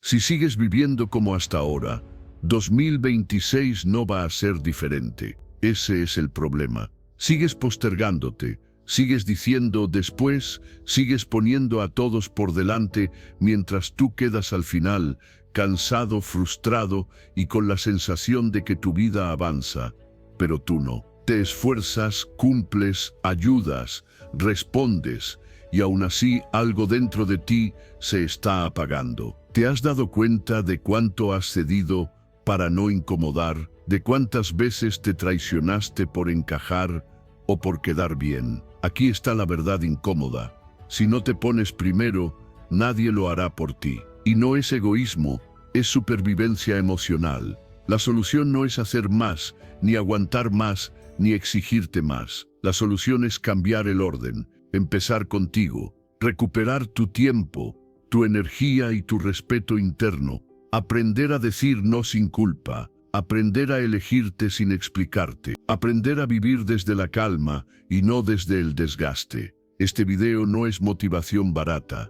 Si sigues viviendo como hasta ahora, 2026 no va a ser diferente. Ese es el problema. Sigues postergándote, sigues diciendo después, sigues poniendo a todos por delante, mientras tú quedas al final, cansado, frustrado y con la sensación de que tu vida avanza. Pero tú no. Te esfuerzas, cumples, ayudas, respondes, y aún así algo dentro de ti se está apagando. ¿Te has dado cuenta de cuánto has cedido para no incomodar, de cuántas veces te traicionaste por encajar o por quedar bien? Aquí está la verdad incómoda. Si no te pones primero, nadie lo hará por ti. Y no es egoísmo, es supervivencia emocional. La solución no es hacer más, ni aguantar más, ni exigirte más. La solución es cambiar el orden, empezar contigo, recuperar tu tiempo, tu energía y tu respeto interno, aprender a decir no sin culpa, aprender a elegirte sin explicarte, aprender a vivir desde la calma y no desde el desgaste. Este video no es motivación barata,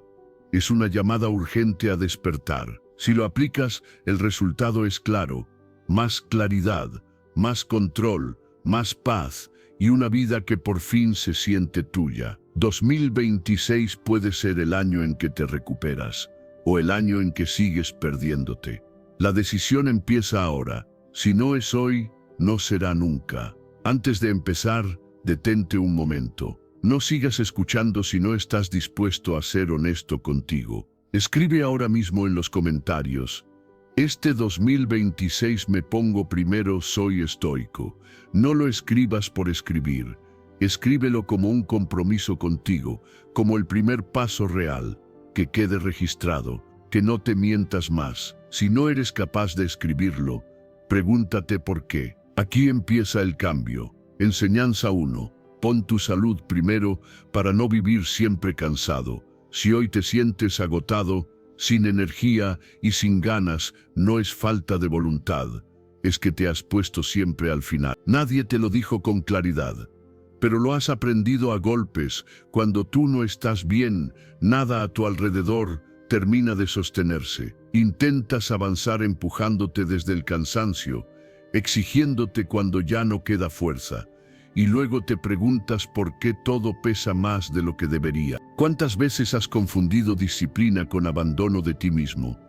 es una llamada urgente a despertar. Si lo aplicas, el resultado es claro: más claridad, más control, más paz y una vida que por fin se siente tuya. 2026 puede ser el año en que te recuperas o el año en que sigues perdiéndote. La decisión empieza ahora. Si no es hoy, no será nunca. Antes de empezar, detente un momento. No sigas escuchando si no estás dispuesto a ser honesto contigo. Escribe ahora mismo en los comentarios: este 2026 me pongo primero, soy estoico. No lo escribas por escribir. Escríbelo como un compromiso contigo, como el primer paso real. Que quede registrado, que no te mientas más. Si no eres capaz de escribirlo, pregúntate por qué. Aquí empieza el cambio. Enseñanza 1. Pon tu salud primero para no vivir siempre cansado. Si hoy te sientes agotado, sin energía y sin ganas, no es falta de voluntad, es que te has puesto siempre al final. Nadie te lo dijo con claridad, pero lo has aprendido a golpes. Cuando tú no estás bien, nada a tu alrededor termina de sostenerse. Intentas avanzar empujándote desde el cansancio, exigiéndote cuando ya no queda fuerza. Y luego te preguntas por qué todo pesa más de lo que debería. ¿Cuántas veces has confundido disciplina con abandono de ti mismo?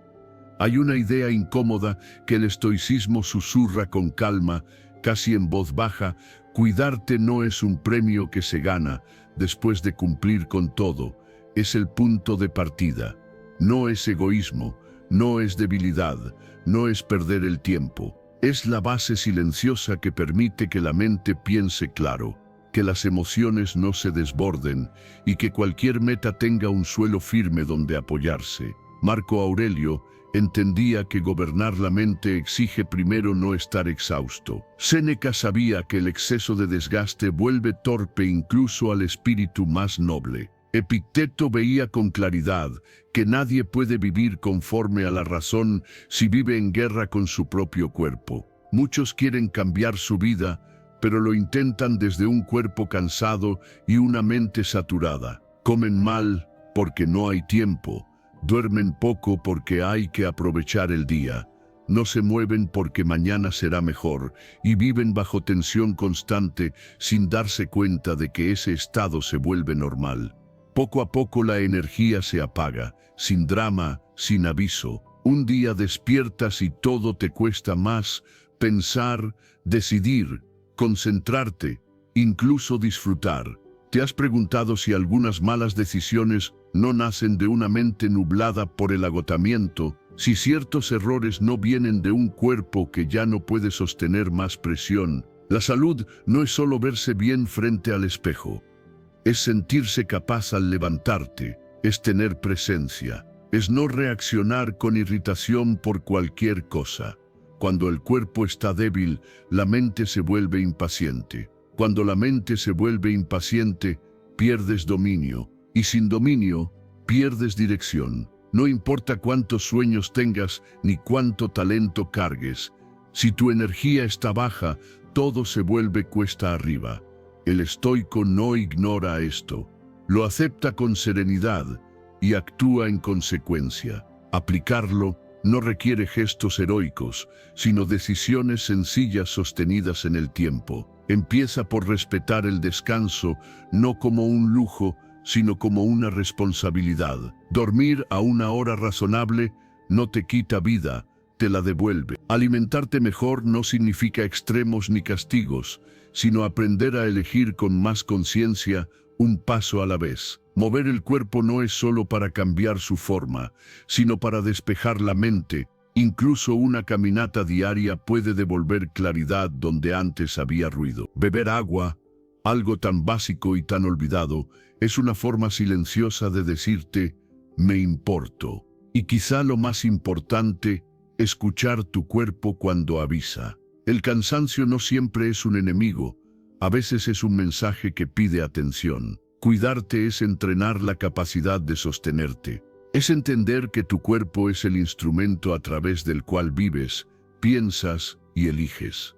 Hay una idea incómoda que el estoicismo susurra con calma, casi en voz baja: cuidarte no es un premio que se gana después de cumplir con todo, es el punto de partida. No es egoísmo, no es debilidad, no es perder el tiempo. Es la base silenciosa que permite que la mente piense claro, que las emociones no se desborden y que cualquier meta tenga un suelo firme donde apoyarse. Marco Aurelio entendía que gobernar la mente exige primero no estar exhausto. Séneca sabía que el exceso de desgaste vuelve torpe incluso al espíritu más noble. Epicteto veía con claridad que nadie puede vivir conforme a la razón si vive en guerra con su propio cuerpo. Muchos quieren cambiar su vida, pero lo intentan desde un cuerpo cansado y una mente saturada. Comen mal porque no hay tiempo, duermen poco porque hay que aprovechar el día, no se mueven porque mañana será mejor y viven bajo tensión constante sin darse cuenta de que ese estado se vuelve normal. Poco a poco la energía se apaga, sin drama, sin aviso. Un día despiertas y todo te cuesta más: pensar, decidir, concentrarte, incluso disfrutar. ¿Te has preguntado si algunas malas decisiones no nacen de una mente nublada por el agotamiento? Si ciertos errores no vienen de un cuerpo que ya no puede sostener más presión. La salud no es solo verse bien frente al espejo. Es sentirse capaz al levantarte, es tener presencia, es no reaccionar con irritación por cualquier cosa. Cuando el cuerpo está débil, la mente se vuelve impaciente. Cuando la mente se vuelve impaciente, pierdes dominio, y sin dominio, pierdes dirección. No importa cuántos sueños tengas ni cuánto talento cargues, si tu energía está baja, todo se vuelve cuesta arriba. El estoico no ignora esto, lo acepta con serenidad y actúa en consecuencia. Aplicarlo no requiere gestos heroicos, sino decisiones sencillas sostenidas en el tiempo. Empieza por respetar el descanso, no como un lujo, sino como una responsabilidad. Dormir a una hora razonable no te quita vida, te la devuelve. Alimentarte mejor no significa extremos ni castigos, sino aprender a elegir con más conciencia, un paso a la vez. Mover el cuerpo no es solo para cambiar su forma, sino para despejar la mente. Incluso una caminata diaria puede devolver claridad donde antes había ruido. Beber agua, algo tan básico y tan olvidado, es una forma silenciosa de decirte, me importo. Y quizá lo más importante, escuchar tu cuerpo cuando avisa. El cansancio no siempre es un enemigo, a veces es un mensaje que pide atención. Cuidarte es entrenar la capacidad de sostenerte. Es entender que tu cuerpo es el instrumento a través del cual vives, piensas y eliges.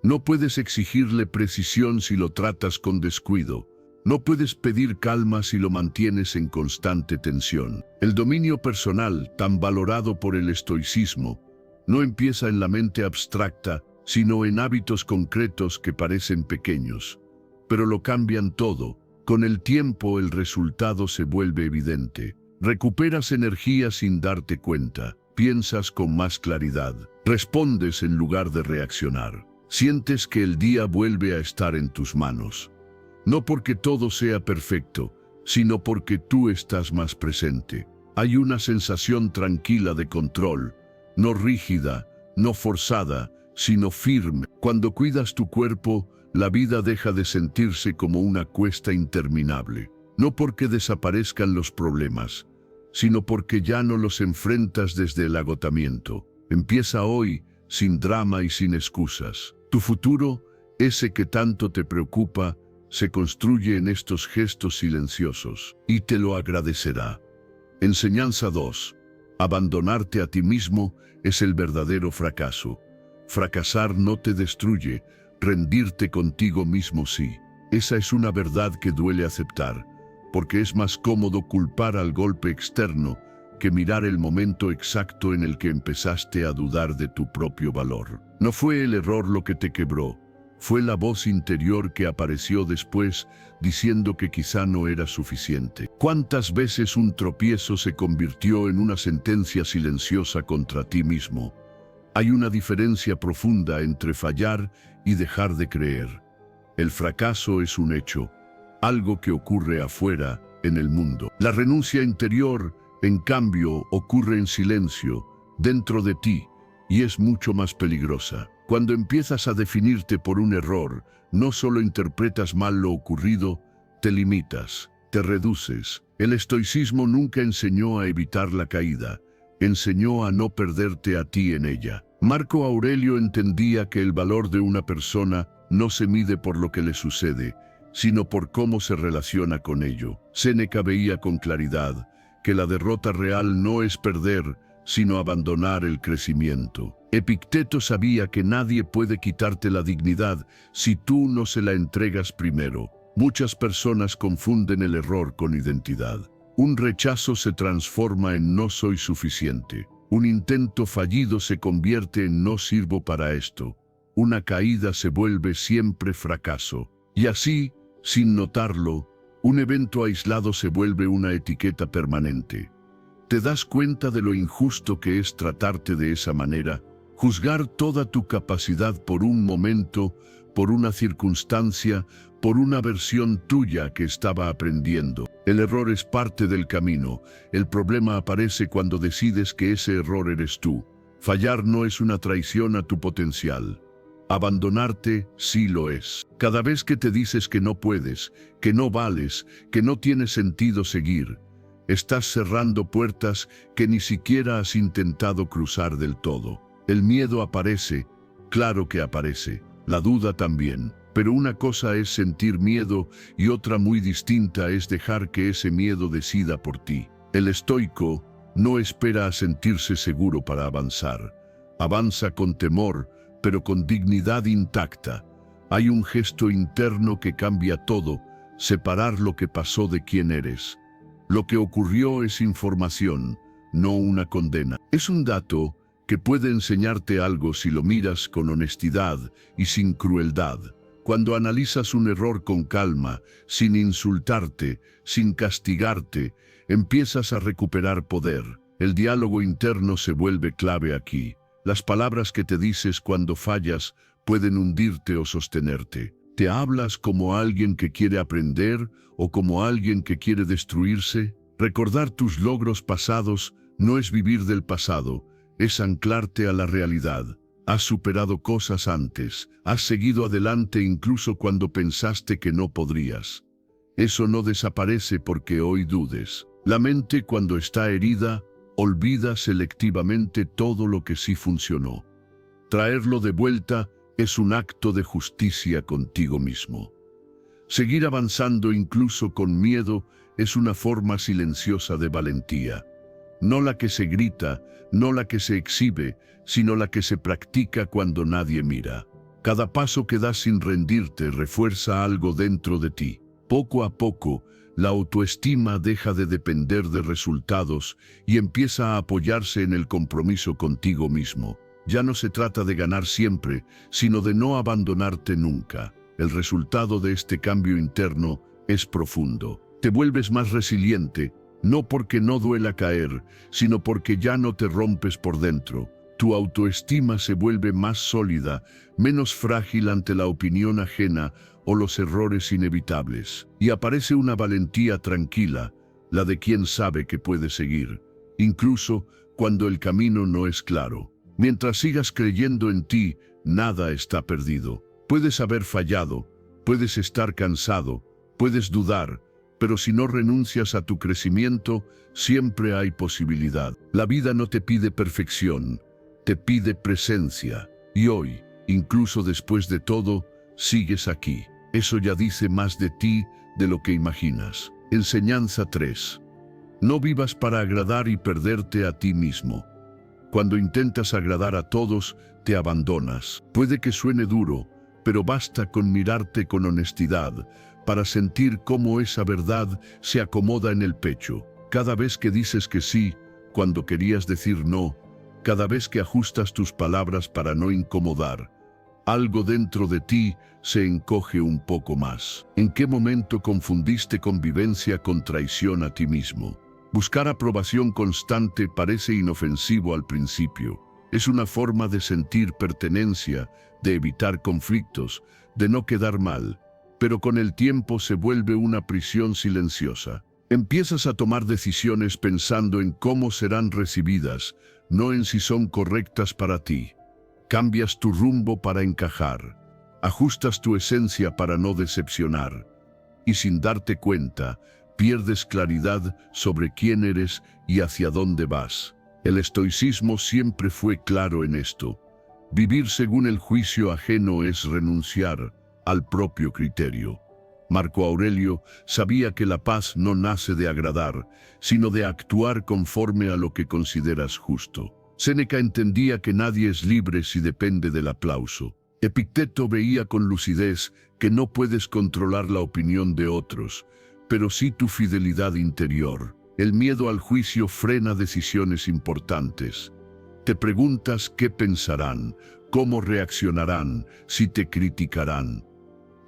No puedes exigirle precisión si lo tratas con descuido. No puedes pedir calma si lo mantienes en constante tensión. El dominio personal, tan valorado por el estoicismo, no empieza en la mente abstracta, sino en hábitos concretos que parecen pequeños. Pero lo cambian todo. Con el tiempo el resultado se vuelve evidente. Recuperas energía sin darte cuenta. Piensas con más claridad. Respondes en lugar de reaccionar. Sientes que el día vuelve a estar en tus manos. No porque todo sea perfecto, sino porque tú estás más presente. Hay una sensación tranquila de control, no rígida, no forzada, sino firme. Cuando cuidas tu cuerpo, la vida deja de sentirse como una cuesta interminable. No porque desaparezcan los problemas, sino porque ya no los enfrentas desde el agotamiento. Empieza hoy, sin drama y sin excusas. Tu futuro, ese que tanto te preocupa, se construye en estos gestos silenciosos y te lo agradecerá. Enseñanza 2. Abandonarte a ti mismo es el verdadero fracaso. Fracasar no te destruye, rendirte contigo mismo sí. Esa es una verdad que duele aceptar, porque es más cómodo culpar al golpe externo que mirar el momento exacto en el que empezaste a dudar de tu propio valor. No fue el error lo que te quebró, fue la voz interior que apareció después diciendo que quizá no era suficiente. ¿Cuántas veces un tropiezo se convirtió en una sentencia silenciosa contra ti mismo? Hay una diferencia profunda entre fallar y dejar de creer. El fracaso es un hecho, algo que ocurre afuera, en el mundo. La renuncia interior, en cambio, ocurre en silencio, dentro de ti, y es mucho más peligrosa. Cuando empiezas a definirte por un error, no solo interpretas mal lo ocurrido, te limitas, te reduces. El estoicismo nunca enseñó a evitar la caída, enseñó a no perderte a ti en ella. Marco Aurelio entendía que el valor de una persona no se mide por lo que le sucede, sino por cómo se relaciona con ello. Séneca veía con claridad que la derrota real no es perder, sino abandonar el crecimiento. Epicteto sabía que nadie puede quitarte la dignidad si tú no se la entregas primero. Muchas personas confunden el error con identidad. Un rechazo se transforma en no soy suficiente. Un intento fallido se convierte en no sirvo para esto. Una caída se vuelve siempre fracaso. Y así, sin notarlo, un evento aislado se vuelve una etiqueta permanente. ¿Te das cuenta de lo injusto que es tratarte de esa manera? Juzgar toda tu capacidad por un momento, por una circunstancia, por una versión tuya que estaba aprendiendo. El error es parte del camino. El problema aparece cuando decides que ese error eres tú. Fallar no es una traición a tu potencial. Abandonarte sí lo es. Cada vez que te dices que no puedes, que no vales, que no tiene sentido seguir, estás cerrando puertas que ni siquiera has intentado cruzar del todo. El miedo aparece, claro que aparece, la duda también. Pero una cosa es sentir miedo y otra muy distinta es dejar que ese miedo decida por ti. El estoico no espera a sentirse seguro para avanzar. Avanza con temor, pero con dignidad intacta. Hay un gesto interno que cambia todo, separar lo que pasó de quién eres. Lo que ocurrió es información, no una condena. Es un dato que puede enseñarte algo si lo miras con honestidad y sin crueldad. Cuando analizas un error con calma, sin insultarte, sin castigarte, empiezas a recuperar poder. El diálogo interno se vuelve clave aquí. Las palabras que te dices cuando fallas pueden hundirte o sostenerte. ¿Te hablas como alguien que quiere aprender o como alguien que quiere destruirse? Recordar tus logros pasados no es vivir del pasado, es anclarte a la realidad. Has superado cosas antes, has seguido adelante incluso cuando pensaste que no podrías. Eso no desaparece porque hoy dudes. La mente, cuando está herida, olvida selectivamente todo lo que sí funcionó. Traerlo de vuelta es un acto de justicia contigo mismo. Seguir avanzando incluso con miedo es una forma silenciosa de valentía. No la que se grita, no la que se exhibe, sino la que se practica cuando nadie mira. Cada paso que das sin rendirte refuerza algo dentro de ti. Poco a poco, la autoestima deja de depender de resultados y empieza a apoyarse en el compromiso contigo mismo. Ya no se trata de ganar siempre, sino de no abandonarte nunca. El resultado de este cambio interno es profundo. Te vuelves más resiliente, no porque no duela caer, sino porque ya no te rompes por dentro. Tu autoestima se vuelve más sólida, menos frágil ante la opinión ajena o los errores inevitables. Y aparece una valentía tranquila, la de quien sabe que puede seguir, incluso cuando el camino no es claro. Mientras sigas creyendo en ti, nada está perdido. Puedes haber fallado, puedes estar cansado, puedes dudar, pero si no renuncias a tu crecimiento, siempre hay posibilidad. La vida no te pide perfección, te pide presencia. Y hoy, incluso después de todo, sigues aquí. Eso ya dice más de ti de lo que imaginas. Enseñanza 3. No vivas para agradar y perderte a ti mismo. Cuando intentas agradar a todos, te abandonas. Puede que suene duro, pero basta con mirarte con honestidad para sentir cómo esa verdad se acomoda en el pecho. Cada vez que dices que sí, cuando querías decir no, cada vez que ajustas tus palabras para no incomodar, algo dentro de ti se encoge un poco más. ¿En qué momento confundiste convivencia con traición a ti mismo? Buscar aprobación constante parece inofensivo al principio. Es una forma de sentir pertenencia, de evitar conflictos, de no quedar mal, pero con el tiempo se vuelve una prisión silenciosa. Empiezas a tomar decisiones pensando en cómo serán recibidas, no en si son correctas para ti. Cambias tu rumbo para encajar, ajustas tu esencia para no decepcionar, y sin darte cuenta, pierdes claridad sobre quién eres y hacia dónde vas. El estoicismo siempre fue claro en esto. Vivir según el juicio ajeno es renunciar al propio criterio. Marco Aurelio sabía que la paz no nace de agradar, sino de actuar conforme a lo que consideras justo. Séneca entendía que nadie es libre si depende del aplauso. Epicteto veía con lucidez que no puedes controlar la opinión de otros, pero sí tu fidelidad interior. El miedo al juicio frena decisiones importantes. Te preguntas qué pensarán, cómo reaccionarán, si te criticarán.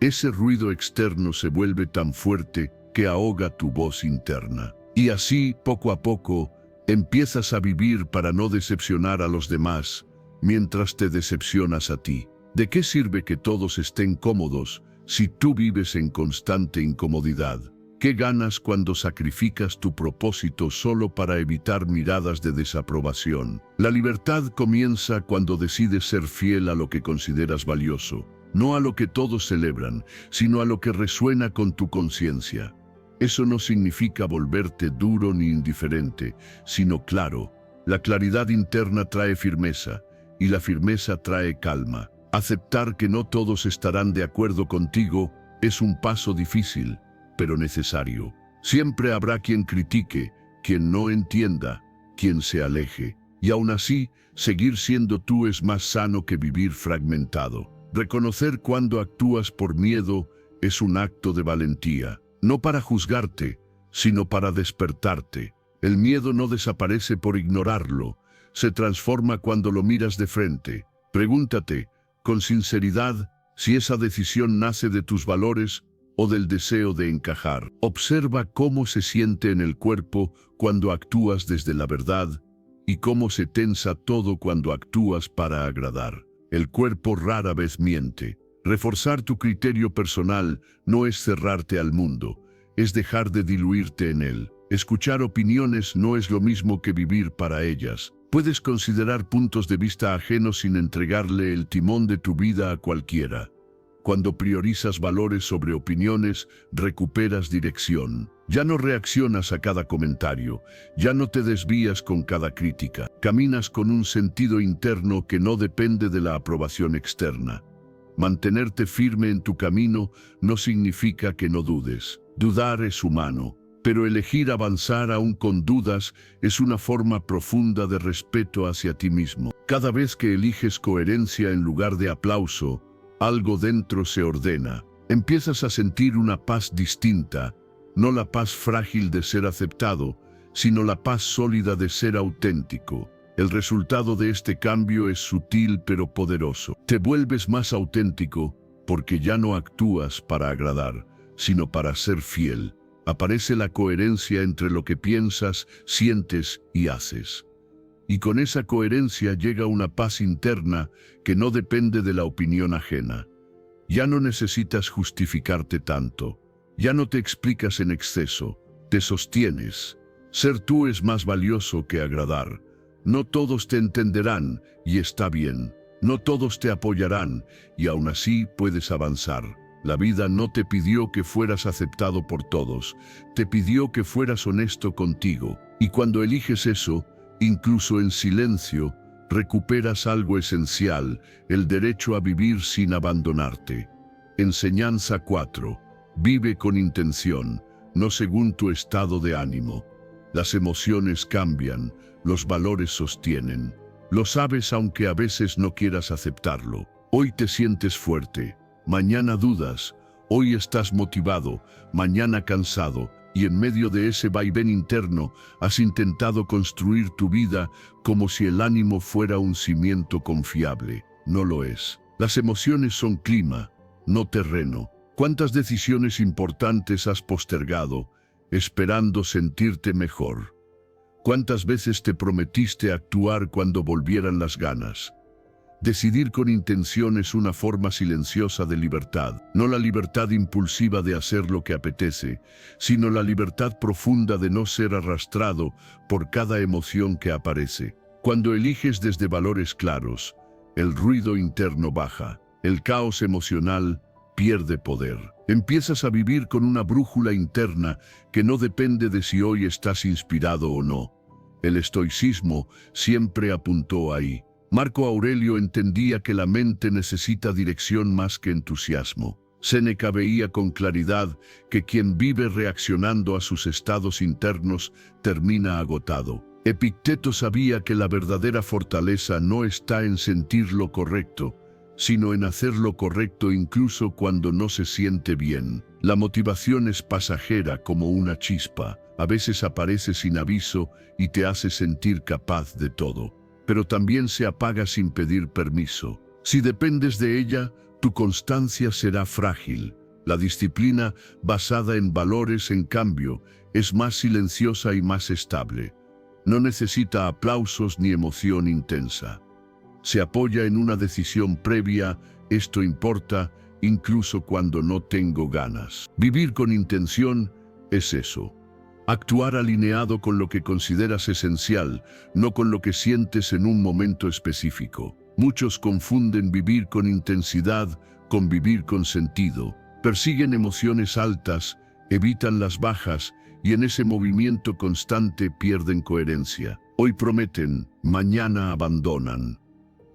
Ese ruido externo se vuelve tan fuerte que ahoga tu voz interna. Y así, poco a poco, empiezas a vivir para no decepcionar a los demás, mientras te decepcionas a ti. ¿De qué sirve que todos estén cómodos si tú vives en constante incomodidad? ¿Qué ganas cuando sacrificas tu propósito solo para evitar miradas de desaprobación? La libertad comienza cuando decides ser fiel a lo que consideras valioso, no a lo que todos celebran, sino a lo que resuena con tu conciencia. Eso no significa volverte duro ni indiferente, sino claro. La claridad interna trae firmeza, y la firmeza trae calma. Aceptar que no todos estarán de acuerdo contigo es un paso difícil, pero necesario. Siempre habrá quien critique, quien no entienda, quien se aleje. Y aún así, seguir siendo tú es más sano que vivir fragmentado. Reconocer cuando actúas por miedo es un acto de valentía, no para juzgarte, sino para despertarte, El miedo no desaparece por ignorarlo, se transforma cuando lo miras de frente. Pregúntate, con sinceridad, si esa decisión nace de tus valores o del deseo de encajar. Observa cómo se siente en el cuerpo cuando actúas desde la verdad y cómo se tensa todo cuando actúas para agradar. El cuerpo rara vez miente. Reforzar tu criterio personal no es cerrarte al mundo, es dejar de diluirte en él. Escuchar opiniones no es lo mismo que vivir para ellas. Puedes considerar puntos de vista ajenos sin entregarle el timón de tu vida a cualquiera. Cuando priorizas valores sobre opiniones, recuperas dirección. Ya no reaccionas a cada comentario, ya no te desvías con cada crítica. Caminas con un sentido interno que no depende de la aprobación externa. Mantenerte firme en tu camino no significa que no dudes. Dudar es humano, pero elegir avanzar aún con dudas es una forma profunda de respeto hacia ti mismo. Cada vez que eliges coherencia en lugar de aplauso, algo dentro se ordena. Empiezas a sentir una paz distinta, no la paz frágil de ser aceptado, sino la paz sólida de ser auténtico. El resultado de este cambio es sutil pero poderoso. Te vuelves más auténtico porque ya no actúas para agradar, sino para ser fiel. Aparece la coherencia entre lo que piensas, sientes y haces. Y con esa coherencia llega una paz interna que no depende de la opinión ajena. Ya no necesitas justificarte tanto. Ya no te explicas en exceso. Te sostienes. Ser tú es más valioso que agradar. No todos te entenderán, y está bien. No todos te apoyarán, y aún así puedes avanzar. La vida no te pidió que fueras aceptado por todos. Te pidió que fueras honesto contigo. Y cuando eliges eso, incluso en silencio, recuperas algo esencial, el derecho a vivir sin abandonarte. Enseñanza 4. Vive con intención, no según tu estado de ánimo. Las emociones cambian, los valores sostienen. Lo sabes aunque a veces no quieras aceptarlo. Hoy te sientes fuerte, mañana dudas. Hoy estás motivado, mañana cansado. Y en medio de ese vaivén interno, has intentado construir tu vida como si el ánimo fuera un cimiento confiable. No lo es. Las emociones son clima, no terreno. ¿Cuántas decisiones importantes has postergado, esperando sentirte mejor? ¿Cuántas veces te prometiste actuar cuando volvieran las ganas? Decidir con intención es una forma silenciosa de libertad, no la libertad impulsiva de hacer lo que apetece, sino la libertad profunda de no ser arrastrado por cada emoción que aparece. Cuando eliges desde valores claros, el ruido interno baja, el caos emocional pierde poder. Empiezas a vivir con una brújula interna que no depende de si hoy estás inspirado o no. El estoicismo siempre apuntó ahí. Marco Aurelio entendía que la mente necesita dirección más que entusiasmo. Séneca veía con claridad que quien vive reaccionando a sus estados internos termina agotado. Epicteto sabía que la verdadera fortaleza no está en sentir lo correcto, sino en hacer lo correcto incluso cuando no se siente bien. La motivación es pasajera como una chispa. A veces aparece sin aviso y te hace sentir capaz de todo. Pero también se apaga sin pedir permiso. Si dependes de ella, tu constancia será frágil. La disciplina, basada en valores, en cambio, es más silenciosa y más estable. No necesita aplausos ni emoción intensa. Se apoya en una decisión previa, esto importa, incluso cuando no tengo ganas. Vivir con intención es eso. Actuar alineado con lo que consideras esencial, no con lo que sientes en un momento específico. Muchos confunden vivir con intensidad con vivir con sentido. Persiguen emociones altas, evitan las bajas y en ese movimiento constante pierden coherencia. Hoy prometen, mañana abandonan.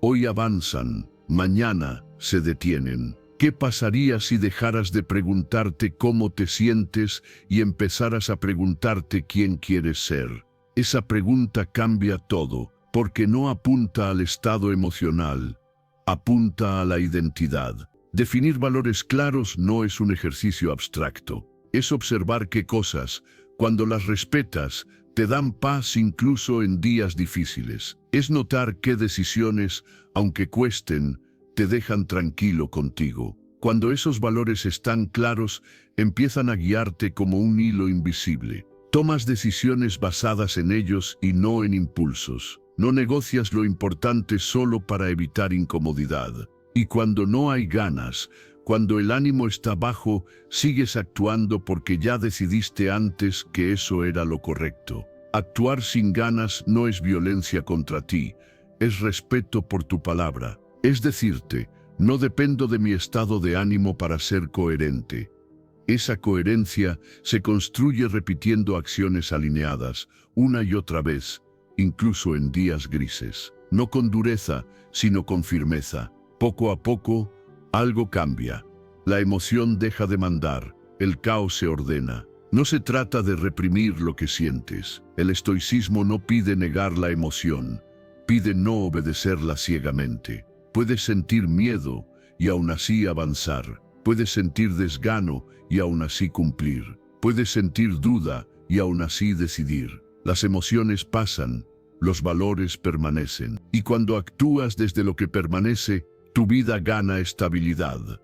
Hoy avanzan, mañana se detienen. ¿Qué pasaría si dejaras de preguntarte cómo te sientes y empezaras a preguntarte quién quieres ser? Esa pregunta cambia todo, porque no apunta al estado emocional, apunta a la identidad. Definir valores claros no es un ejercicio abstracto, es observar qué cosas, Cuando las respetas, te dan paz incluso en días difíciles. Es notar qué decisiones, aunque cuesten, te dejan tranquilo contigo. Cuando esos valores están claros, empiezan a guiarte como un hilo invisible. Tomas decisiones basadas en ellos y no en impulsos. No negocias lo importante solo para evitar incomodidad. Y cuando no hay ganas, cuando el ánimo está bajo, sigues actuando porque ya decidiste antes que eso era lo correcto. Actuar sin ganas no es violencia contra ti, es respeto por tu palabra. Es decirte, no dependo de mi estado de ánimo para ser coherente. Esa coherencia se construye repitiendo acciones alineadas, una y otra vez, incluso en días grises. No con dureza, sino con firmeza. Poco a poco, algo cambia. La emoción deja de mandar, el caos se ordena. No se trata de reprimir lo que sientes. El estoicismo no pide negar la emoción, pide no obedecerla ciegamente. Puedes sentir miedo y aún así avanzar. Puedes sentir desgano y aún así cumplir. Puedes sentir duda y aún así decidir. Las emociones pasan, los valores permanecen. Y cuando actúas desde lo que permanece, tu vida gana estabilidad.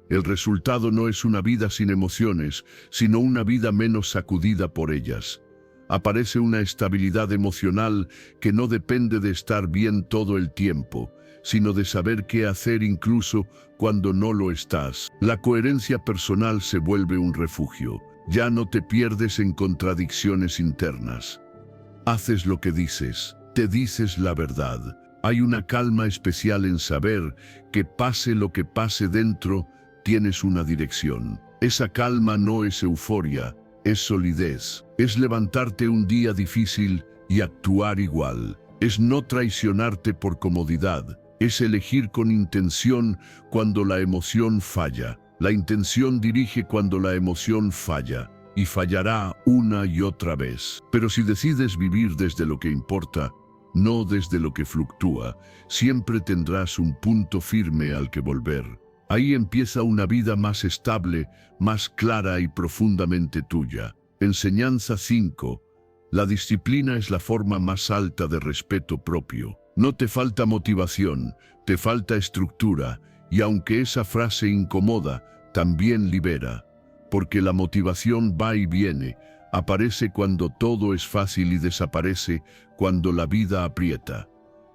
El resultado no es una vida sin emociones, sino una vida menos sacudida por ellas. Aparece una estabilidad emocional que no depende de estar bien todo el tiempo, sino de saber qué hacer incluso cuando no lo estás. La coherencia personal se vuelve un refugio. Ya no te pierdes en contradicciones internas. Haces lo que dices, te dices la verdad. Hay una calma especial en saber que pase lo que pase dentro, tienes una dirección. Esa calma no es euforia, es solidez. Es levantarte un día difícil y actuar igual. Es no traicionarte por comodidad. Es elegir con intención cuando la emoción falla. La intención dirige cuando la emoción falla, y fallará una y otra vez. Pero si decides vivir desde lo que importa, no desde lo que fluctúa, siempre tendrás un punto firme al que volver. Ahí empieza una vida más estable, más clara y profundamente tuya. Enseñanza 5. La disciplina es la forma más alta de respeto propio. No te falta motivación, te falta estructura, y aunque esa frase incomoda, también libera. Porque la motivación va y viene, aparece cuando todo es fácil y desaparece cuando la vida aprieta.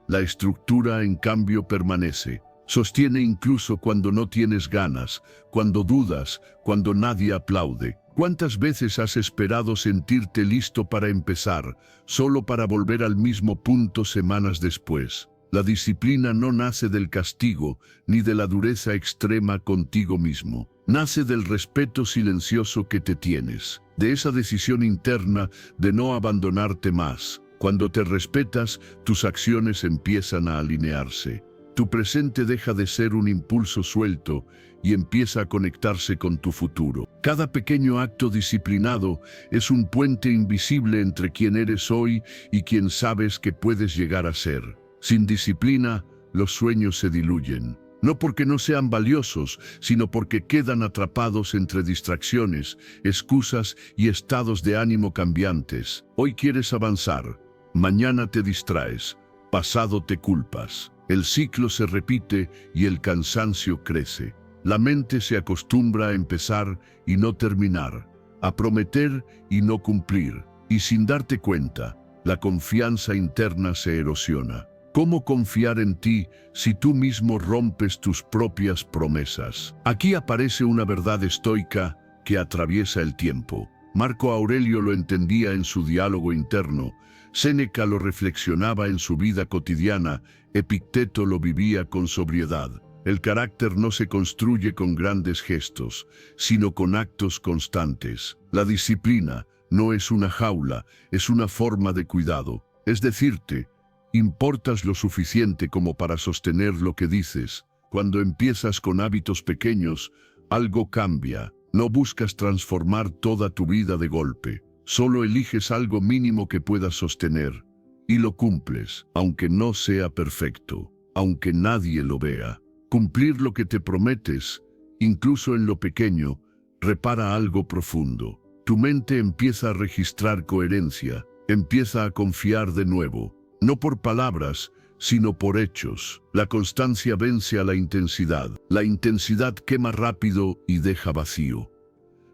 La estructura, en cambio, permanece. Sostiene incluso cuando no tienes ganas, cuando dudas, cuando nadie aplaude. ¿Cuántas veces has esperado sentirte listo para empezar, solo para volver al mismo punto semanas después? La disciplina no nace del castigo, ni de la dureza extrema contigo mismo. Nace del respeto silencioso que te tienes, de esa decisión interna de no abandonarte más. Cuando te respetas, tus acciones empiezan a alinearse. Tu presente deja de ser un impulso suelto y empieza a conectarse con tu futuro. Cada pequeño acto disciplinado es un puente invisible entre quien eres hoy y quien sabes que puedes llegar a ser. Sin disciplina, los sueños se diluyen. No porque no sean valiosos, sino porque quedan atrapados entre distracciones, excusas y estados de ánimo cambiantes. Hoy quieres avanzar, mañana te distraes, pasado te culpas. El ciclo se repite y el cansancio crece. La mente se acostumbra a empezar y no terminar, a prometer y no cumplir. Y sin darte cuenta, la confianza interna se erosiona. ¿Cómo confiar en ti si tú mismo rompes tus propias promesas? Aquí aparece una verdad estoica que atraviesa el tiempo. Marco Aurelio lo entendía en su diálogo interno, Séneca lo reflexionaba en su vida cotidiana, Epicteto lo vivía con sobriedad. El carácter no se construye con grandes gestos, sino con actos constantes. La disciplina no es una jaula, es una forma de cuidado. Es decirte, importas lo suficiente como para sostener lo que dices. Cuando empiezas con hábitos pequeños, algo cambia. No buscas transformar toda tu vida de golpe. Solo eliges algo mínimo que puedas sostener y lo cumples, aunque no sea perfecto, aunque nadie lo vea. Cumplir lo que te prometes, incluso en lo pequeño, repara algo profundo. tu mente empieza a registrar coherencia, empieza a confiar de nuevo, no por palabras, sino por hechos. La constancia vence a la intensidad. La intensidad quema rápido y deja vacío.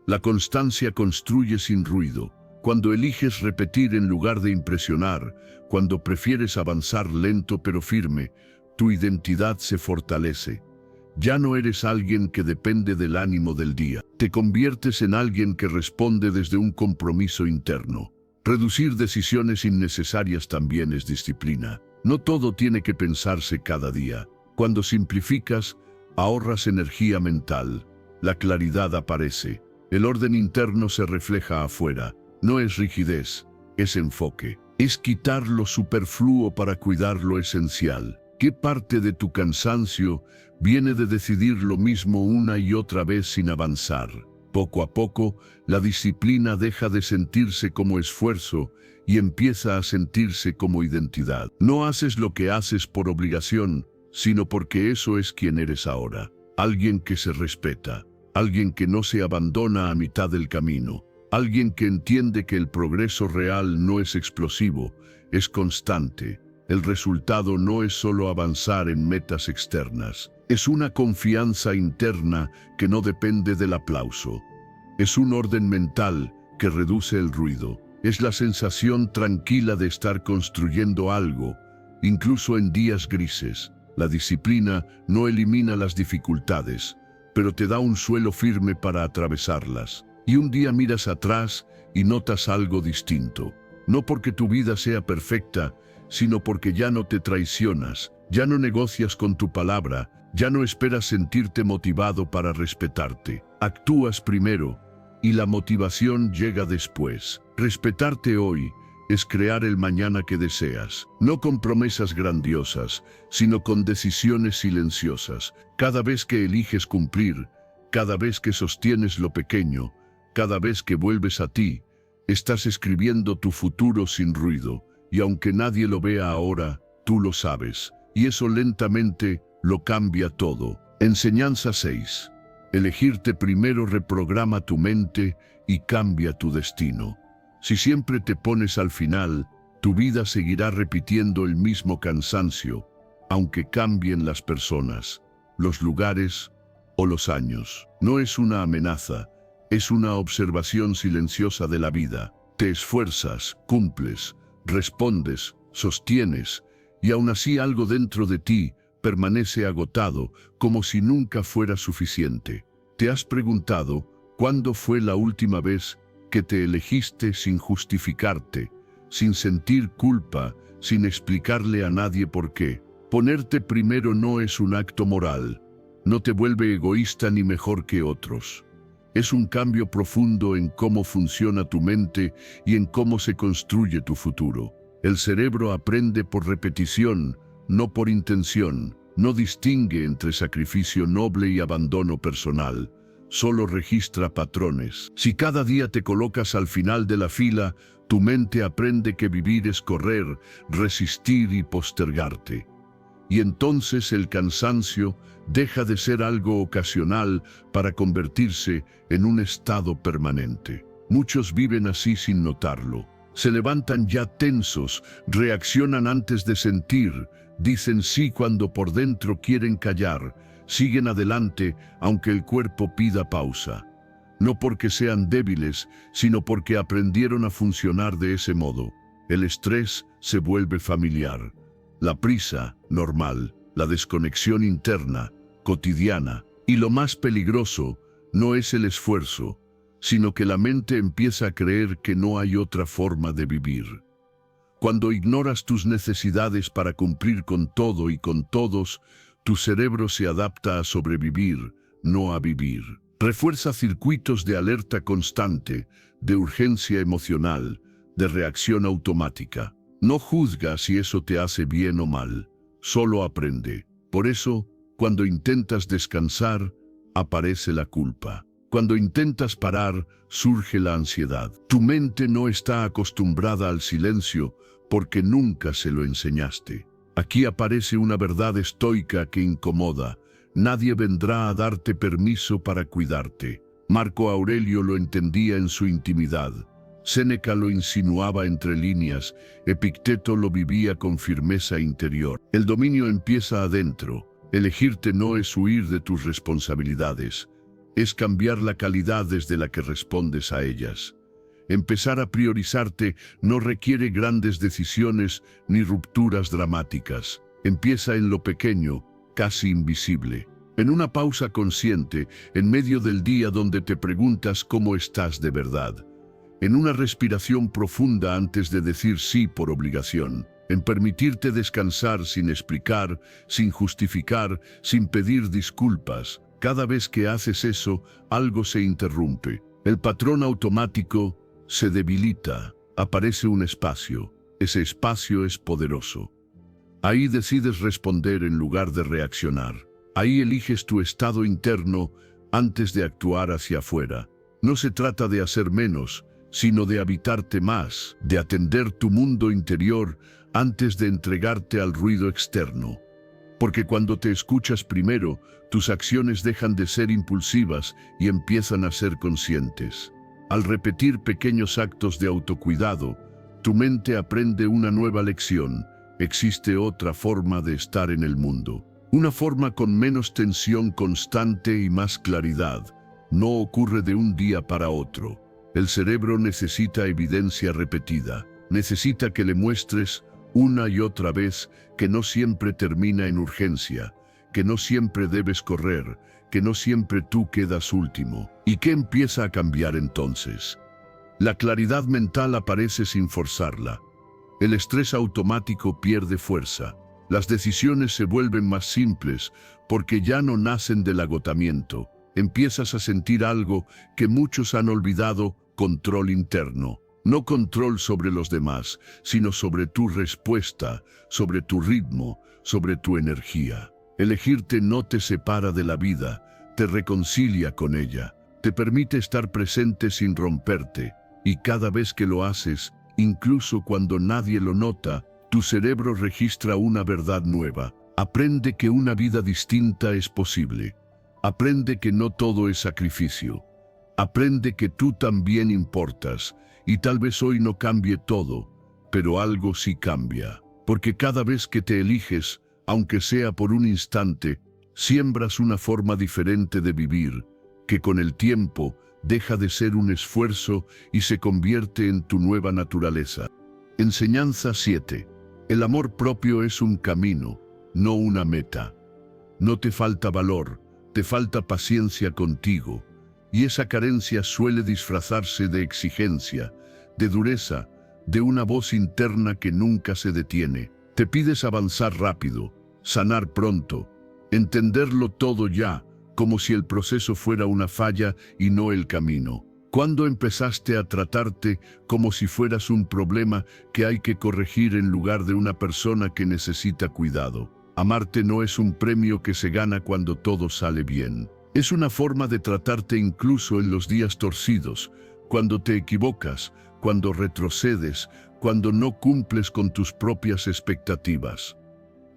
La constancia construye sin ruido. Cuando eliges repetir en lugar de impresionar, cuando prefieres avanzar lento pero firme, tu identidad se fortalece. Ya no eres alguien que depende del ánimo del día. Te conviertes en alguien que responde desde un compromiso interno. Reducir decisiones innecesarias también es disciplina. No todo tiene que pensarse cada día. Cuando simplificas, ahorras energía mental. La claridad aparece. El orden interno se refleja afuera. No es rigidez, es enfoque. Es quitar lo superfluo para cuidar lo esencial. ¿Qué parte de tu cansancio viene de decidir lo mismo una y otra vez sin avanzar? Poco a poco, la disciplina deja de sentirse como esfuerzo y empieza a sentirse como identidad. No haces lo que haces por obligación, sino porque eso es quien eres ahora. Alguien que se respeta, alguien que no se abandona a mitad del camino, alguien que entiende que el progreso real no es explosivo, es constante. El resultado no es solo avanzar en metas externas, es una confianza interna que no depende del aplauso. Es un orden mental que reduce el ruido. Es la sensación tranquila de estar construyendo algo, incluso en días grises. La disciplina no elimina las dificultades, pero te da un suelo firme para atravesarlas. Y un día miras atrás y notas algo distinto. No porque tu vida sea perfecta, sino porque ya no te traicionas, ya no negocias con tu palabra, ya no esperas sentirte motivado para respetarte. Actúas primero y la motivación llega después. Respetarte hoy es crear el mañana que deseas, no con promesas grandiosas, sino con decisiones silenciosas. Cada vez que eliges cumplir, cada vez que sostienes lo pequeño, cada vez que vuelves a ti, estás escribiendo tu futuro sin ruido, y aunque nadie lo vea ahora, tú lo sabes, y eso lentamente lo cambia todo. Enseñanza 6. Elegirte primero reprograma tu mente y cambia tu destino. Si siempre te pones al final, tu vida seguirá repitiendo el mismo cansancio, aunque cambien las personas, los lugares o los años. No es una amenaza, es una observación silenciosa de la vida. Te esfuerzas, cumples, respondes, sostienes, y aún así algo dentro de ti permanece agotado, como si nunca fuera suficiente. ¿Te has preguntado cuándo fue la última vez que te elegiste sin justificarte, sin sentir culpa, sin explicarle a nadie por qué? Ponerte primero no es un acto moral, no te vuelve egoísta ni mejor que otros. Es un cambio profundo en cómo funciona tu mente y en cómo se construye tu futuro. El cerebro aprende por repetición, no por intención. No distingue entre sacrificio noble y abandono personal. Solo registra patrones. Si cada día te colocas al final de la fila, tu mente aprende que vivir es correr, resistir y postergarte. Y entonces el cansancio deja de ser algo ocasional para convertirse en un estado permanente. Muchos viven así sin notarlo. Se levantan ya tensos, reaccionan antes de sentir, dicen sí cuando por dentro quieren callar, siguen adelante aunque el cuerpo pida pausa. No porque sean débiles, sino porque aprendieron a funcionar de ese modo. El estrés se vuelve familiar. La prisa, normal. La desconexión interna, cotidiana. Y lo más peligroso no es el esfuerzo, sino que la mente empieza a creer que no hay otra forma de vivir. Cuando ignoras tus necesidades para cumplir con todo y con todos, tu cerebro se adapta a sobrevivir, no a vivir. Refuerza circuitos de alerta constante, de urgencia emocional, de reacción automática. No juzga si eso te hace bien o mal, solo aprende. Por eso, cuando intentas descansar, aparece la culpa. Cuando intentas parar, surge la ansiedad. Tu mente no está acostumbrada al silencio porque nunca se lo enseñaste. Aquí aparece una verdad estoica que incomoda. Nadie vendrá a darte permiso para cuidarte. Marco Aurelio lo entendía en su intimidad. Séneca lo insinuaba entre líneas, Epicteto lo vivía con firmeza interior. El dominio empieza adentro. Elegirte no es huir de tus responsabilidades, es cambiar la calidad desde la que respondes a ellas. Empezar a priorizarte no requiere grandes decisiones ni rupturas dramáticas. Empieza en lo pequeño, casi invisible. En una pausa consciente, en medio del día donde te preguntas cómo estás de verdad. En una respiración profunda antes de decir sí por obligación. En permitirte descansar sin explicar, sin justificar, sin pedir disculpas. Cada vez que haces eso, algo se interrumpe. El patrón automático se debilita. Aparece un espacio. Ese espacio es poderoso. Ahí decides responder en lugar de reaccionar. Ahí eliges tu estado interno antes de actuar hacia afuera. No se trata de hacer menos, sino de habitarte más, de atender tu mundo interior antes de entregarte al ruido externo. Porque cuando te escuchas primero, tus acciones dejan de ser impulsivas y empiezan a ser conscientes. Al repetir pequeños actos de autocuidado, tu mente aprende una nueva lección. Existe otra forma de estar en el mundo. Una forma con menos tensión constante y más claridad. No ocurre de un día para otro. El cerebro necesita evidencia repetida. Necesita que le muestres una y otra vez que no siempre termina en urgencia, que no siempre debes correr, que no siempre tú quedas último. ¿Y qué empieza a cambiar entonces? La claridad mental aparece sin forzarla. El estrés automático pierde fuerza. Las decisiones se vuelven más simples porque ya no nacen del agotamiento. Empiezas a sentir algo que muchos han olvidado: control interno. No control sobre los demás, sino sobre tu respuesta, sobre tu ritmo, sobre tu energía. Elegirte no te separa de la vida, te reconcilia con ella, te permite estar presente sin romperte, y cada vez que lo haces, incluso cuando nadie lo nota, tu cerebro registra una verdad nueva. Aprende que una vida distinta es posible. Aprende que no todo es sacrificio. Aprende que tú también importas, y tal vez hoy no cambie todo, pero algo sí cambia. Porque cada vez que te eliges, aunque sea por un instante, siembras una forma diferente de vivir, que con el tiempo deja de ser un esfuerzo y se convierte en tu nueva naturaleza. Enseñanza 7. El amor propio es un camino, no una meta. No te falta valor, te falta paciencia contigo. Y esa carencia suele disfrazarse de exigencia, de dureza, de una voz interna que nunca se detiene. Te pides avanzar rápido, sanar pronto, entenderlo todo ya, como si el proceso fuera una falla y no el camino. ¿Cuándo empezaste a tratarte como si fueras un problema que hay que corregir en lugar de una persona que necesita cuidado? Amarte no es un premio que se gana cuando todo sale bien. Es una forma de tratarte incluso en los días torcidos, cuando te equivocas, cuando retrocedes, cuando no cumples con tus propias expectativas.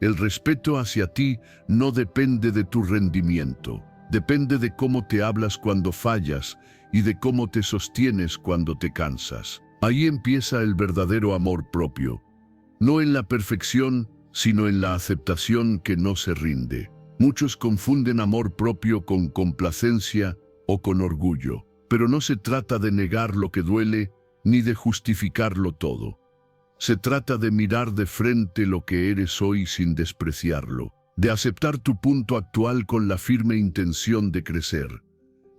El respeto hacia ti no depende de tu rendimiento, depende de cómo te hablas cuando fallas y de cómo te sostienes cuando te cansas. Ahí empieza el verdadero amor propio, no en la perfección, sino en la aceptación que no se rinde. Muchos confunden amor propio con complacencia o con orgullo, pero no se trata de negar lo que duele ni de justificarlo todo. Se trata de mirar de frente lo que eres hoy sin despreciarlo, de aceptar tu punto actual con la firme intención de crecer.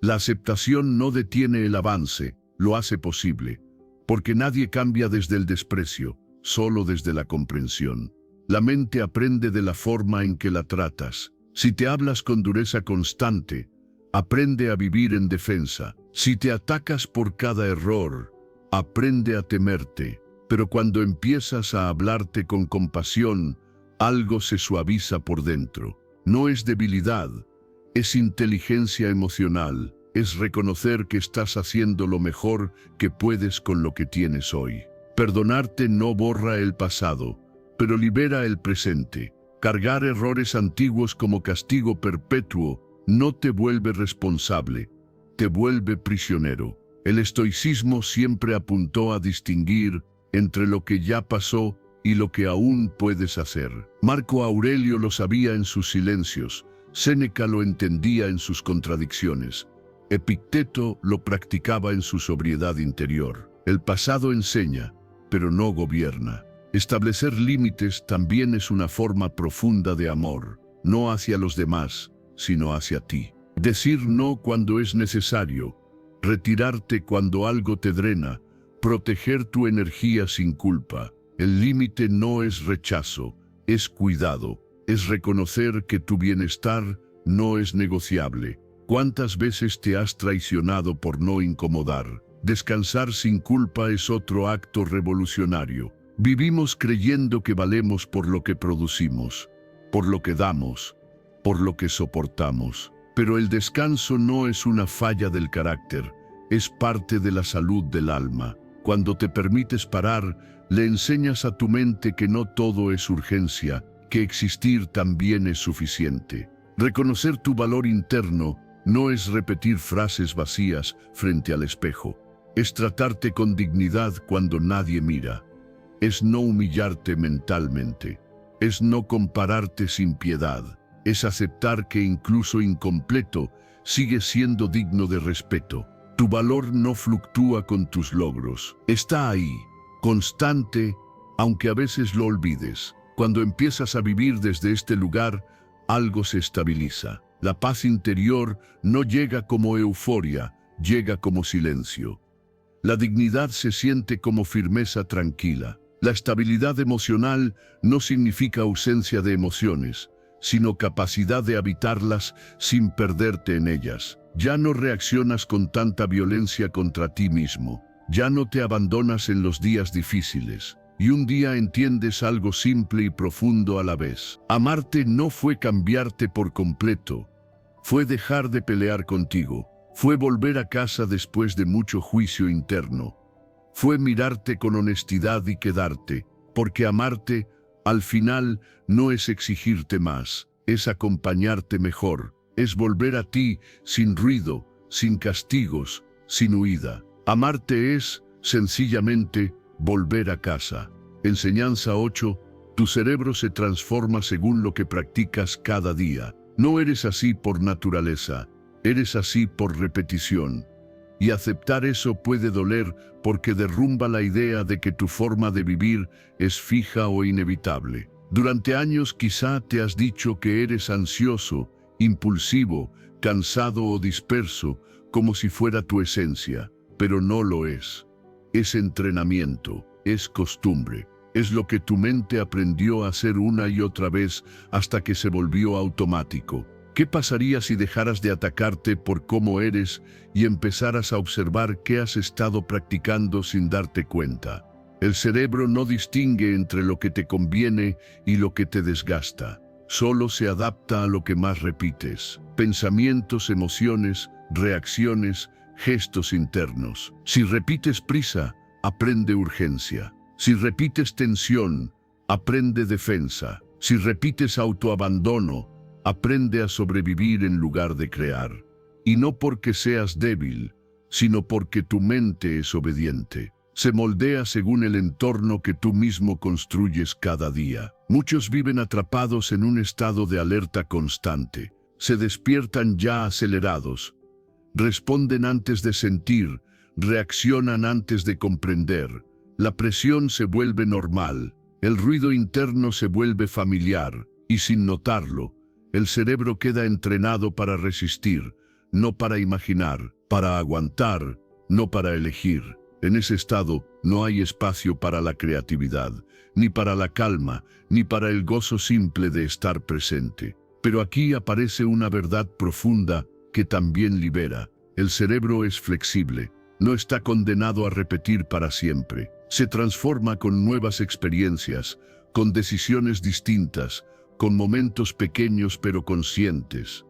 La aceptación no detiene el avance, lo hace posible, porque nadie cambia desde el desprecio, solo desde la comprensión. La mente aprende de la forma en que la tratas. Si te hablas con dureza constante, aprende a vivir en defensa. Si te atacas por cada error, aprende a temerte. Pero cuando empiezas a hablarte con compasión, algo se suaviza por dentro. No es debilidad, es inteligencia emocional. Es reconocer que estás haciendo lo mejor que puedes con lo que tienes hoy. Perdonarte no borra el pasado, pero libera el presente. Cargar errores antiguos como castigo perpetuo no te vuelve responsable, te vuelve prisionero. El estoicismo siempre apuntó a distinguir entre lo que ya pasó y lo que aún puedes hacer. Marco Aurelio lo sabía en sus silencios, Séneca lo entendía en sus contradicciones, Epicteto lo practicaba en su sobriedad interior. El pasado enseña, pero no gobierna. Establecer límites también es una forma profunda de amor, no hacia los demás, sino hacia ti. Decir no cuando es necesario, retirarte cuando algo te drena, proteger tu energía sin culpa. El límite no es rechazo, es cuidado, es reconocer que tu bienestar no es negociable. ¿Cuántas veces te has traicionado por no incomodar? Descansar sin culpa es otro acto revolucionario. Vivimos creyendo que valemos por lo que producimos, por lo que damos, por lo que soportamos. Pero el descanso no es una falla del carácter, es parte de la salud del alma. Cuando te permites parar, le enseñas a tu mente que no todo es urgencia, que existir también es suficiente. Reconocer tu valor interno no es repetir frases vacías frente al espejo. Es tratarte con dignidad cuando nadie mira. Es no humillarte mentalmente. Es no compararte sin piedad. Es aceptar que incluso incompleto sigue siendo digno de respeto. Tu valor no fluctúa con tus logros. Está ahí, constante, aunque a veces lo olvides. Cuando empiezas a vivir desde este lugar, algo se estabiliza. La paz interior no llega como euforia, llega como silencio. La dignidad se siente como firmeza tranquila. La estabilidad emocional no significa ausencia de emociones, sino capacidad de habitarlas sin perderte en ellas. Ya no reaccionas con tanta violencia contra ti mismo. Ya no te abandonas en los días difíciles. Y un día entiendes algo simple y profundo a la vez. Amarte no fue cambiarte por completo. Fue dejar de pelear contigo. Fue volver a casa después de mucho juicio interno. Fue mirarte con honestidad y quedarte. Porque amarte, al final, no es exigirte más. Es acompañarte mejor. Es volver a ti sin ruido, sin castigos, sin huida. Amarte es, sencillamente, volver a casa. Enseñanza 8. Tu cerebro se transforma según lo que practicas cada día. No eres así por naturaleza, eres así por repetición. Y aceptar eso puede doler porque derrumba la idea de que tu forma de vivir es fija o inevitable. Durante años quizá te has dicho que eres ansioso, impulsivo, cansado o disperso, como si fuera tu esencia, pero no lo es. Es entrenamiento, es costumbre, es lo que tu mente aprendió a hacer una y otra vez hasta que se volvió automático. ¿Qué pasaría si dejaras de atacarte por cómo eres y empezaras a observar qué has estado practicando sin darte cuenta? El cerebro no distingue entre lo que te conviene y lo que te desgasta. Solo se adapta a lo que más repites. Pensamientos, emociones, reacciones, gestos internos. Si repites prisa, aprende urgencia. Si repites tensión, aprende defensa. Si repites autoabandono, aprende a sobrevivir en lugar de crear. Y no porque seas débil, sino porque tu mente es obediente. Se moldea según el entorno que tú mismo construyes cada día. Muchos viven atrapados en un estado de alerta constante. Se despiertan ya acelerados. Responden antes de sentir, reaccionan antes de comprender. La presión se vuelve normal, el ruido interno se vuelve familiar, y sin notarlo, el cerebro queda entrenado para resistir, no para imaginar, para aguantar, no para elegir. En ese estado no hay espacio para la creatividad, ni para la calma, ni para el gozo simple de estar presente. Pero aquí aparece una verdad profunda que también libera. El cerebro es flexible, no está condenado a repetir para siempre. Se transforma con nuevas experiencias, con decisiones distintas, con momentos pequeños pero conscientes.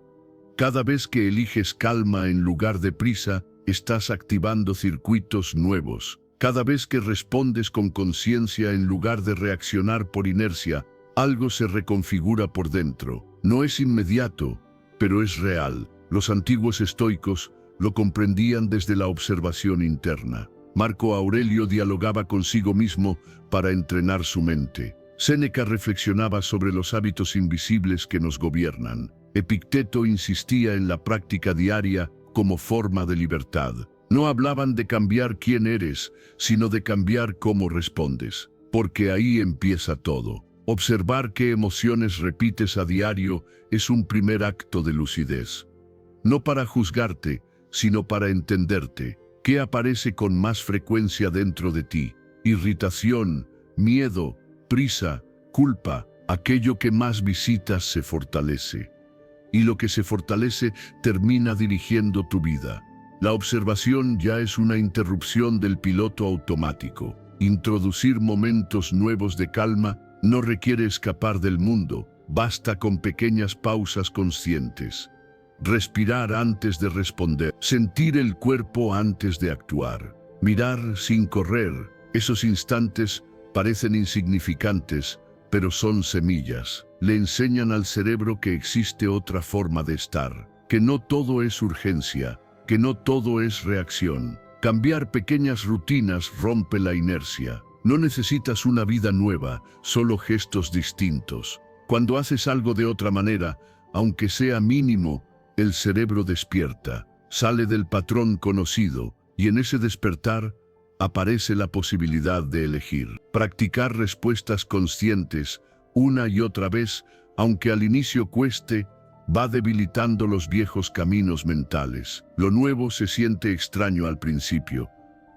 Cada vez que eliges calma en lugar de prisa, estás activando circuitos nuevos. Cada vez que respondes con conciencia en lugar de reaccionar por inercia, algo se reconfigura por dentro. No es inmediato, pero es real. Los antiguos estoicos lo comprendían desde la observación interna. Marco Aurelio dialogaba consigo mismo para entrenar su mente. Séneca reflexionaba sobre los hábitos invisibles que nos gobiernan. Epicteto insistía en la práctica diaria como forma de libertad. No hablaban de cambiar quién eres, sino de cambiar cómo respondes. Porque ahí empieza todo. Observar qué emociones repites a diario es un primer acto de lucidez. No para juzgarte, sino para entenderte. ¿Qué aparece con más frecuencia dentro de ti? Irritación, miedo, prisa, culpa. Aquello que más visitas se fortalece. Y lo que se fortalece termina dirigiendo tu vida. La observación ya es una interrupción del piloto automático. Introducir momentos nuevos de calma no requiere escapar del mundo, basta con pequeñas pausas conscientes. Respirar antes de responder, sentir el cuerpo antes de actuar, mirar sin correr. Esos instantes parecen insignificantes, pero son semillas. Le enseñan al cerebro que existe otra forma de estar, que no todo es urgencia, que no todo es reacción. Cambiar pequeñas rutinas rompe la inercia. No necesitas una vida nueva, solo gestos distintos. Cuando haces algo de otra manera, aunque sea mínimo, el cerebro despierta, sale del patrón conocido, y en ese despertar aparece la posibilidad de elegir. Practicar respuestas conscientes, una y otra vez, aunque al inicio cueste, va debilitando los viejos caminos mentales. Lo nuevo se siente extraño al principio,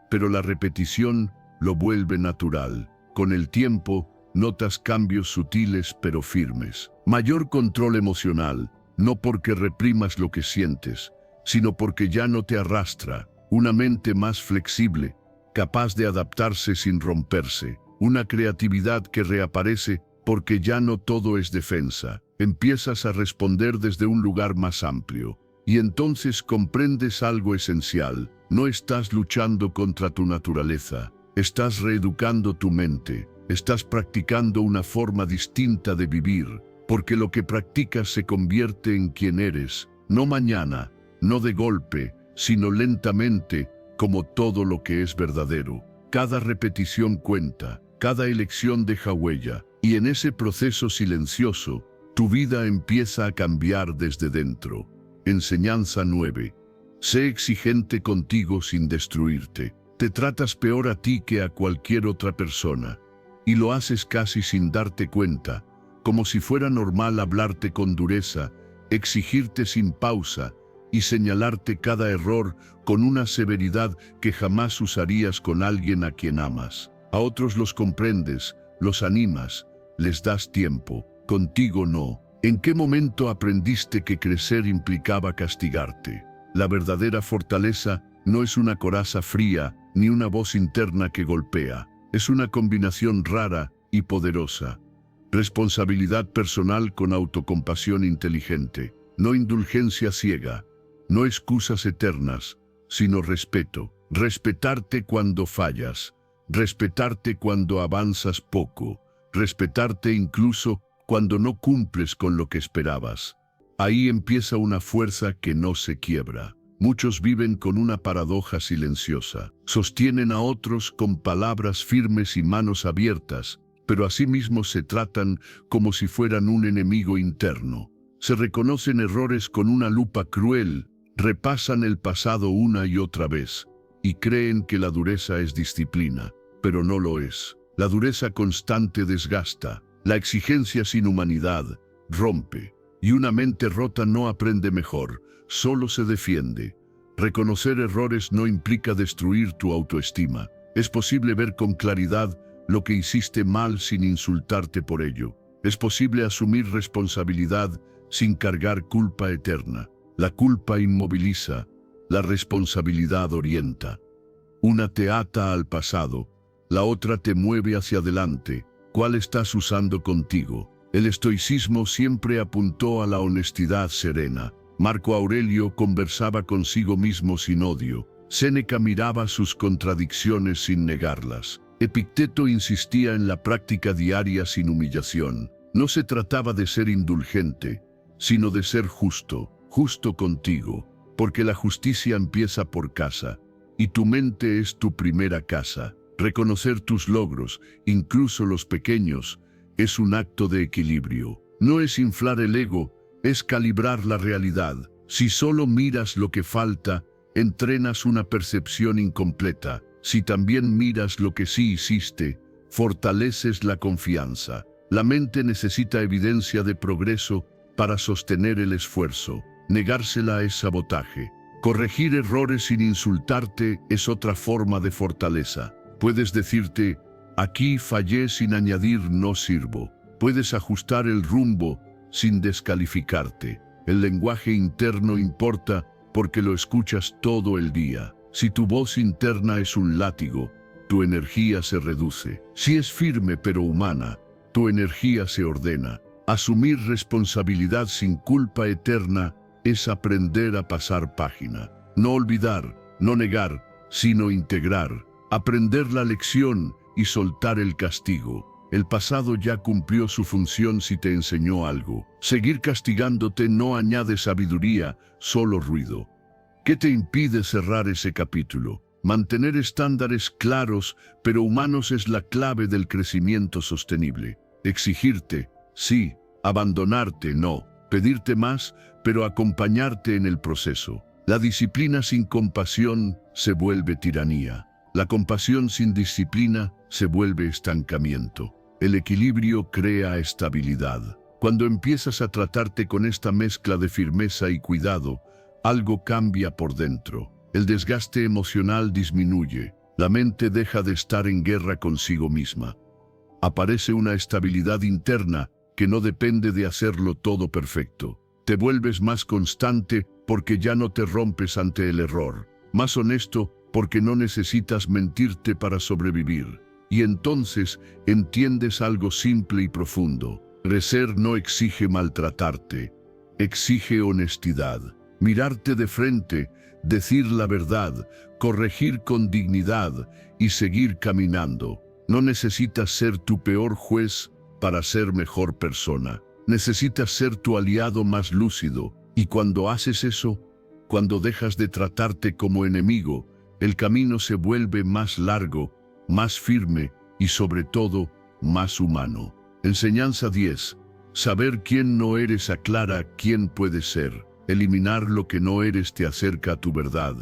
pero la repetición lo vuelve natural. Con el tiempo, notas cambios sutiles pero firmes. Mayor control emocional, no porque reprimas lo que sientes, sino porque ya no te arrastra. Una mente más flexible, capaz de adaptarse sin romperse. Una creatividad que reaparece porque ya no todo es defensa. Empiezas a responder desde un lugar más amplio. Y entonces comprendes algo esencial. No estás luchando contra tu naturaleza. Estás reeducando tu mente. Estás practicando una forma distinta de vivir. Porque lo que practicas se convierte en quien eres. No mañana, no de golpe, sino lentamente, como todo lo que es verdadero. Cada repetición cuenta. Cada elección deja huella. Y en ese proceso silencioso, tu vida empieza a cambiar desde dentro. Enseñanza 9. Sé exigente contigo sin destruirte. Te tratas peor a ti que a cualquier otra persona. Y lo haces casi sin darte cuenta, como si fuera normal hablarte con dureza, exigirte sin pausa y señalarte cada error con una severidad que jamás usarías con alguien a quien amas. A otros los comprendes, los animas, les das tiempo. Contigo no. ¿En qué momento aprendiste que crecer implicaba castigarte? La verdadera fortaleza no es una coraza fría ni una voz interna que golpea. Es una combinación rara y poderosa. Responsabilidad personal con autocompasión inteligente. No indulgencia ciega. No excusas eternas, sino respeto. Respetarte cuando fallas. Respetarte cuando avanzas poco. Respetarte incluso cuando no cumples con lo que esperabas. Ahí empieza una fuerza que no se quiebra. Muchos viven con una paradoja silenciosa. Sostienen a otros con palabras firmes y manos abiertas, pero asimismo se tratan como si fueran un enemigo interno. Se reconocen errores con una lupa cruel, repasan el pasado una y otra vez, y creen que la dureza es disciplina, pero no lo es. La dureza constante desgasta, la exigencia sin humanidad rompe, y una mente rota no aprende mejor, solo se defiende. Reconocer errores no implica destruir tu autoestima. Es posible ver con claridad lo que hiciste mal sin insultarte por ello. Es posible asumir responsabilidad sin cargar culpa eterna. La culpa inmoviliza, la responsabilidad orienta. Una te ata al pasado, la otra te mueve hacia adelante. ¿Cuál estás usando contigo? El estoicismo siempre apuntó a la honestidad serena. Marco Aurelio conversaba consigo mismo sin odio. Séneca miraba sus contradicciones sin negarlas. Epicteto insistía en la práctica diaria sin humillación. No se trataba de ser indulgente, sino de ser justo, justo contigo. porque la justicia empieza por casa, y tu mente es tu primera casa. Reconocer tus logros, incluso los pequeños, es un acto de equilibrio. No es inflar el ego, es calibrar la realidad. Si solo miras lo que falta, entrenas una percepción incompleta. Si también miras lo que sí hiciste, fortaleces la confianza. La mente necesita evidencia de progreso para sostener el esfuerzo. Negársela es sabotaje. Corregir errores sin insultarte es otra forma de fortaleza. Puedes decirte, aquí fallé sin añadir no sirvo. Puedes ajustar el rumbo sin descalificarte. El lenguaje interno importa porque lo escuchas todo el día. Si tu voz interna es un látigo, tu energía se reduce. Si es firme pero humana, tu energía se ordena. Asumir responsabilidad sin culpa eterna es aprender a pasar página. No olvidar, no negar, sino integrar. Aprender la lección y soltar el castigo. El pasado ya cumplió su función si te enseñó algo. Seguir castigándote no añade sabiduría, solo ruido. ¿Qué te impide cerrar ese capítulo? Mantener estándares claros, pero humanos es la clave del crecimiento sostenible. Exigirte, sí. Abandonarte, no. Pedirte más, pero acompañarte en el proceso. La disciplina sin compasión se vuelve tiranía. La compasión sin disciplina se vuelve estancamiento. El equilibrio crea estabilidad. Cuando empiezas a tratarte con esta mezcla de firmeza y cuidado, algo cambia por dentro. El desgaste emocional disminuye. La mente deja de estar en guerra consigo misma. Aparece una estabilidad interna que no depende de hacerlo todo perfecto. Te vuelves más constante porque ya no te rompes ante el error. Más honesto porque no necesitas mentirte para sobrevivir. Y entonces entiendes algo simple y profundo. Crecer no exige maltratarte, exige honestidad. Mirarte de frente, decir la verdad, corregir con dignidad y seguir caminando. No necesitas ser tu peor juez para ser mejor persona. Necesitas ser tu aliado más lúcido. Y cuando haces eso, cuando dejas de tratarte como enemigo, el camino se vuelve más largo, más firme y sobre todo, más humano. Enseñanza 10. Saber quién no eres aclara quién puedes ser. Eliminar lo que no eres te acerca a tu verdad.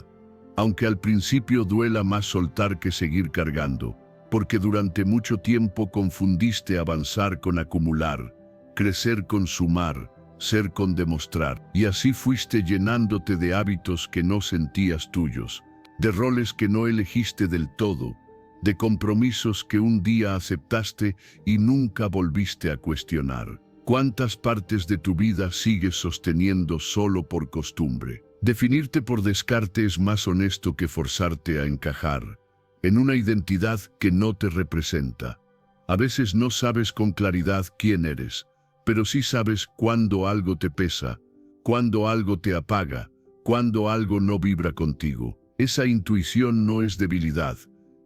Aunque al principio duela más soltar que seguir cargando, porque durante mucho tiempo confundiste avanzar con acumular, crecer con sumar, ser con demostrar, y así fuiste llenándote de hábitos que no sentías tuyos, de roles que no elegiste del todo, de compromisos que un día aceptaste y nunca volviste a cuestionar. ¿Cuántas partes de tu vida sigues sosteniendo solo por costumbre? Definirte por descarte es más honesto que forzarte a encajar en una identidad que no te representa. A veces no sabes con claridad quién eres, pero sí sabes cuándo algo te pesa, cuándo algo te apaga, cuándo algo no vibra contigo. Esa intuición no es debilidad,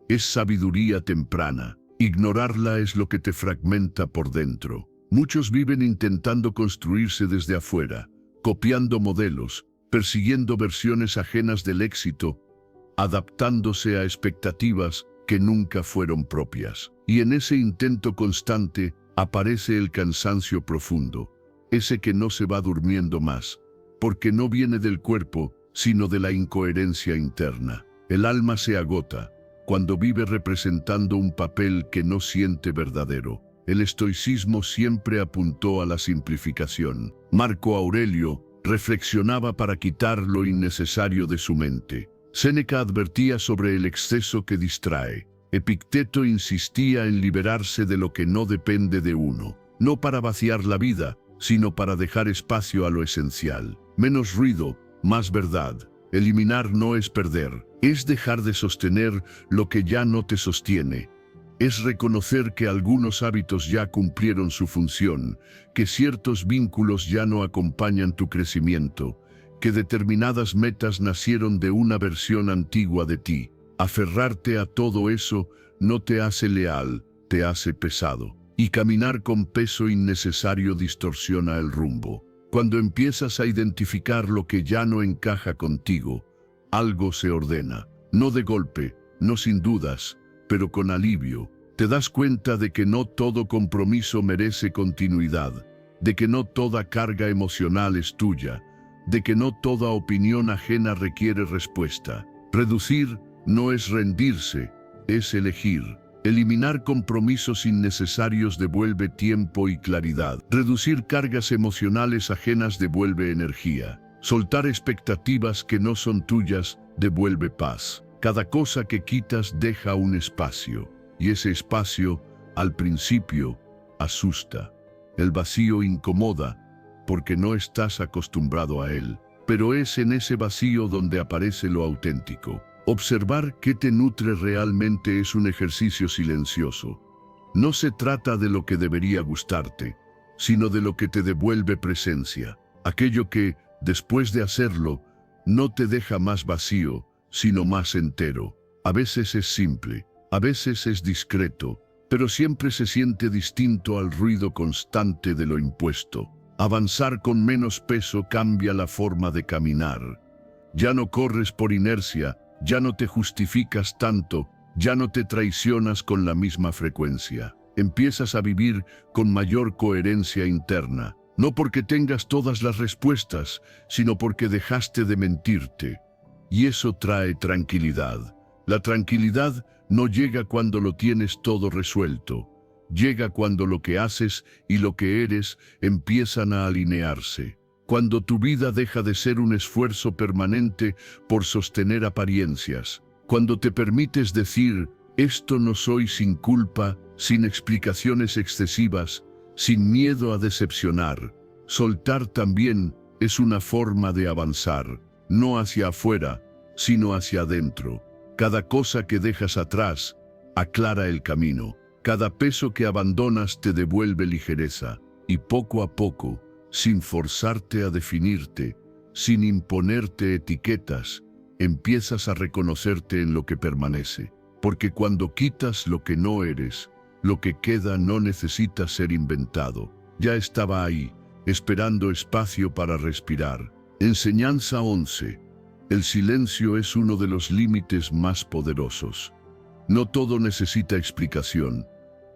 es sabiduría temprana. Ignorarla es lo que te fragmenta por dentro. Muchos viven intentando construirse desde afuera, copiando modelos, persiguiendo versiones ajenas del éxito, adaptándose a expectativas que nunca fueron propias. Y en ese intento constante aparece el cansancio profundo, ese que no se va durmiendo más, porque no viene del cuerpo, sino de la incoherencia interna. El alma se agota cuando vive representando un papel que no siente verdadero. El estoicismo siempre apuntó a la simplificación. Marco Aurelio reflexionaba para quitar lo innecesario de su mente. Séneca advertía sobre el exceso que distrae. Epicteto insistía en liberarse de lo que no depende de uno, no para vaciar la vida, sino para dejar espacio a lo esencial. Menos ruido, más verdad. Eliminar no es perder, es dejar de sostener lo que ya no te sostiene. Es reconocer que algunos hábitos ya cumplieron su función, que ciertos vínculos ya no acompañan tu crecimiento, que determinadas metas nacieron de una versión antigua de ti. Aferrarte a todo eso no te hace leal, te hace pesado. Y caminar con peso innecesario distorsiona el rumbo. Cuando empiezas a identificar lo que ya no encaja contigo, algo se ordena, no de golpe, no sin dudas, pero con alivio. Te das cuenta de que no todo compromiso merece continuidad, de que no toda carga emocional es tuya, de que no toda opinión ajena requiere respuesta. Reducir no es rendirse, es elegir. Eliminar compromisos innecesarios devuelve tiempo y claridad. Reducir cargas emocionales ajenas devuelve energía. Soltar expectativas que no son tuyas devuelve paz. Cada cosa que quitas deja un espacio, y ese espacio, al principio, asusta. El vacío incomoda, porque no estás acostumbrado a él. Pero es en ese vacío donde aparece lo auténtico. Observar qué te nutre realmente es un ejercicio silencioso. No se trata de lo que debería gustarte, sino de lo que te devuelve presencia. Aquello que, después de hacerlo, no te deja más vacío, sino más entero. A veces es simple, a veces es discreto, pero siempre se siente distinto al ruido constante de lo impuesto. Avanzar con menos peso cambia la forma de caminar. Ya no corres por inercia, ya no te justificas tanto, ya no te traicionas con la misma frecuencia. Empiezas a vivir con mayor coherencia interna, no porque tengas todas las respuestas, sino porque dejaste de mentirte. Y eso trae tranquilidad. La tranquilidad no llega cuando lo tienes todo resuelto. Llega cuando lo que haces y lo que eres empiezan a alinearse. Cuando tu vida deja de ser un esfuerzo permanente por sostener apariencias. Cuando te permites decir, esto no soy sin culpa, sin explicaciones excesivas, sin miedo a decepcionar. Soltar también es una forma de avanzar, no hacia afuera, sino hacia adentro. Cada cosa que dejas atrás aclara el camino. Cada peso que abandonas te devuelve ligereza. Y poco a poco, sin forzarte a definirte, sin imponerte etiquetas, empiezas a reconocerte en lo que permanece. Porque cuando quitas lo que no eres, lo que queda no necesita ser inventado. Ya estaba ahí, esperando espacio para respirar. Enseñanza 11. El silencio es uno de los límites más poderosos. No todo necesita explicación,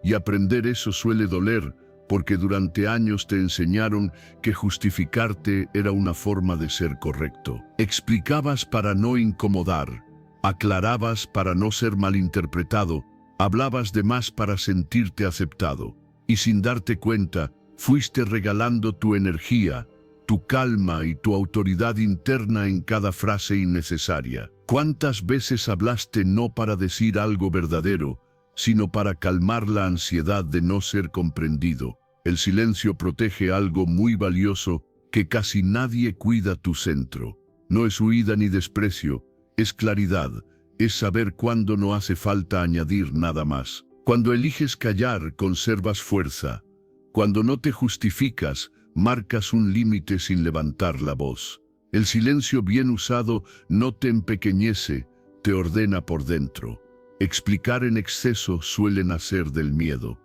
y aprender eso suele doler, porque durante años te enseñaron que justificarte era una forma de ser correcto. Explicabas para no incomodar, aclarabas para no ser malinterpretado, hablabas de más para sentirte aceptado, y sin darte cuenta, fuiste regalando tu energía, tu calma y tu autoridad interna en cada frase innecesaria. ¿Cuántas veces hablaste no para decir algo verdadero, sino para calmar la ansiedad de no ser comprendido? El silencio protege algo muy valioso que casi nadie cuida: tu centro. No es huida ni desprecio, es claridad, es saber cuándo no hace falta añadir nada más. Cuando eliges callar, conservas fuerza. Cuando no te justificas, marcas un límite sin levantar la voz. El silencio bien usado no te empequeñece, te ordena por dentro. Explicar en exceso suele nacer del miedo.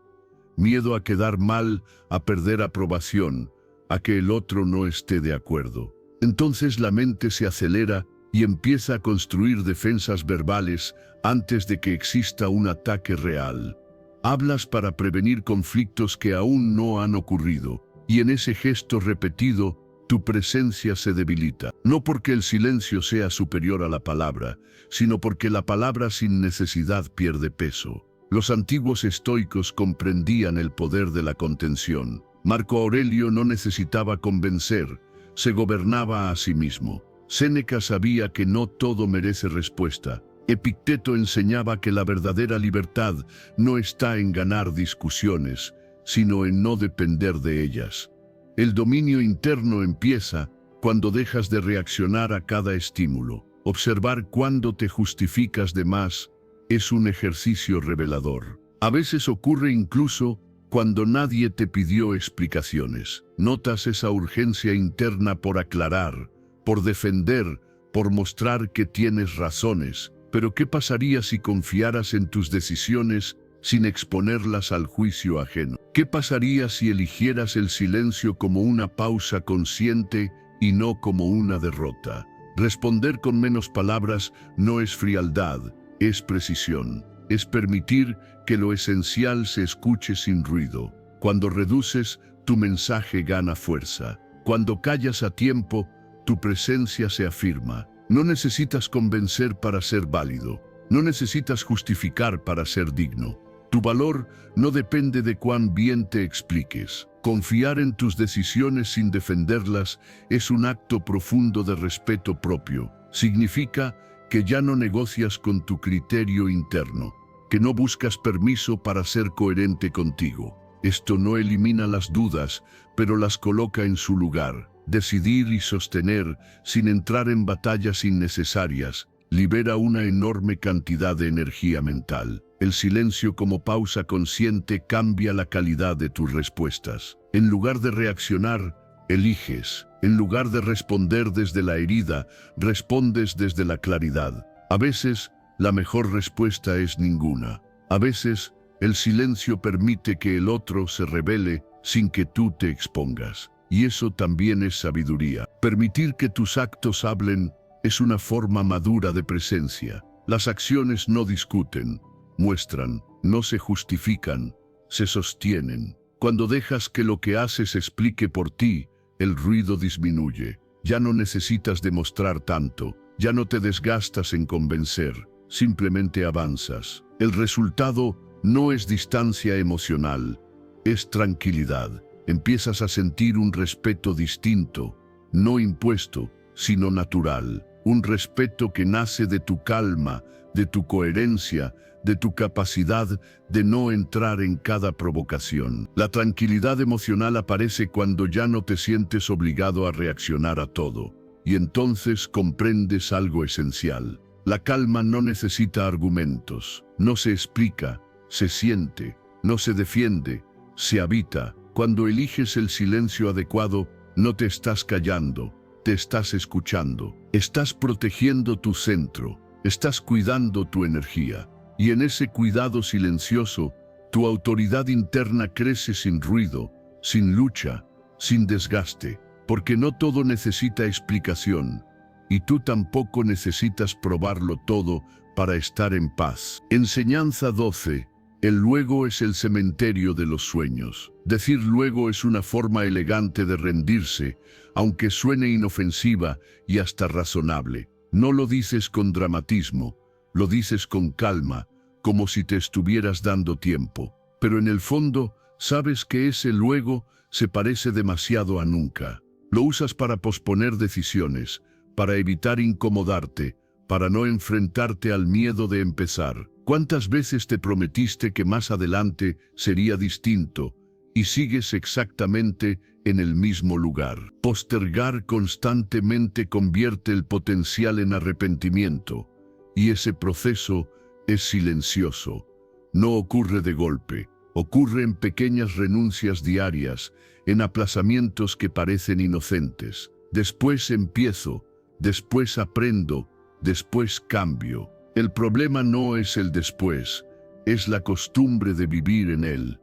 Miedo a quedar mal, a perder aprobación, a que el otro no esté de acuerdo. Entonces la mente se acelera y empieza a construir defensas verbales antes de que exista un ataque real. Hablas para prevenir conflictos que aún no han ocurrido, y en ese gesto repetido, tu presencia se debilita. No porque el silencio sea superior a la palabra, sino porque la palabra sin necesidad pierde peso. Los antiguos estoicos comprendían el poder de la contención. Marco Aurelio no necesitaba convencer, se gobernaba a sí mismo. Séneca sabía que no todo merece respuesta. Epicteto enseñaba que la verdadera libertad no está en ganar discusiones, sino en no depender de ellas. El dominio interno empieza cuando dejas de reaccionar a cada estímulo. Observar cuándo te justificas de más es un ejercicio revelador. A veces ocurre incluso cuando nadie te pidió explicaciones. Notas esa urgencia interna por aclarar, por defender, por mostrar que tienes razones. Pero ¿qué pasaría si confiaras en tus decisiones sin exponerlas al juicio ajeno. ¿Qué pasaría si eligieras el silencio como una pausa consciente y no como una derrota? Responder con menos palabras no es frialdad, es precisión. Es permitir que lo esencial se escuche sin ruido. Cuando reduces, tu mensaje gana fuerza. Cuando callas a tiempo, tu presencia se afirma. No necesitas convencer para ser válido. No necesitas justificar para ser digno. Tu valor no depende de cuán bien te expliques. Confiar en tus decisiones sin defenderlas es un acto profundo de respeto propio. Significa que ya no negocias con tu criterio interno, que no buscas permiso para ser coherente contigo. Esto no elimina las dudas, pero las coloca en su lugar. Decidir y sostener, sin entrar en batallas innecesarias, libera una enorme cantidad de energía mental. El silencio como pausa consciente cambia la calidad de tus respuestas. En lugar de reaccionar, eliges. En lugar de responder desde la herida, respondes desde la claridad. A veces, la mejor respuesta es ninguna. A veces, el silencio permite que el otro se revele sin que tú te expongas. Y eso también es sabiduría. Permitir que tus actos hablen es una forma madura de presencia. Las acciones no discuten, muestran, no se justifican, se sostienen. Cuando dejas que lo que haces explique por ti, el ruido disminuye. Ya no necesitas demostrar tanto, ya no te desgastas en convencer, simplemente avanzas. El resultado no es distancia emocional, es tranquilidad. Empiezas a sentir un respeto distinto, no impuesto, sino natural. Un respeto que nace de tu calma, de tu coherencia, de tu capacidad de no entrar en cada provocación. La tranquilidad emocional aparece cuando ya no te sientes obligado a reaccionar a todo, y entonces comprendes algo esencial. La calma no necesita argumentos, no se explica, se siente, no se defiende, se habita. Cuando eliges el silencio adecuado, no te estás callando, te estás escuchando. Estás protegiendo tu centro, estás cuidando tu energía. Y en ese cuidado silencioso, tu autoridad interna crece sin ruido, sin lucha, sin desgaste, porque no todo necesita explicación, y tú tampoco necesitas probarlo todo para estar en paz. Enseñanza 12. El luego es el cementerio de los sueños. Decir luego es una forma elegante de rendirse, aunque suene inofensiva y hasta razonable. No lo dices con dramatismo, lo dices con calma, como si te estuvieras dando tiempo. Pero en el fondo, sabes que ese luego se parece demasiado a nunca. Lo usas para posponer decisiones, para evitar incomodarte, para no enfrentarte al miedo de empezar. ¿Cuántas veces te prometiste que más adelante sería distinto y sigues exactamente en el mismo lugar? Postergar constantemente convierte el potencial en arrepentimiento, y ese proceso es silencioso. No ocurre de golpe, ocurre en pequeñas renuncias diarias, en aplazamientos que parecen inocentes. Después empiezo, después aprendo, después cambio. El problema no es el después, es la costumbre de vivir en él.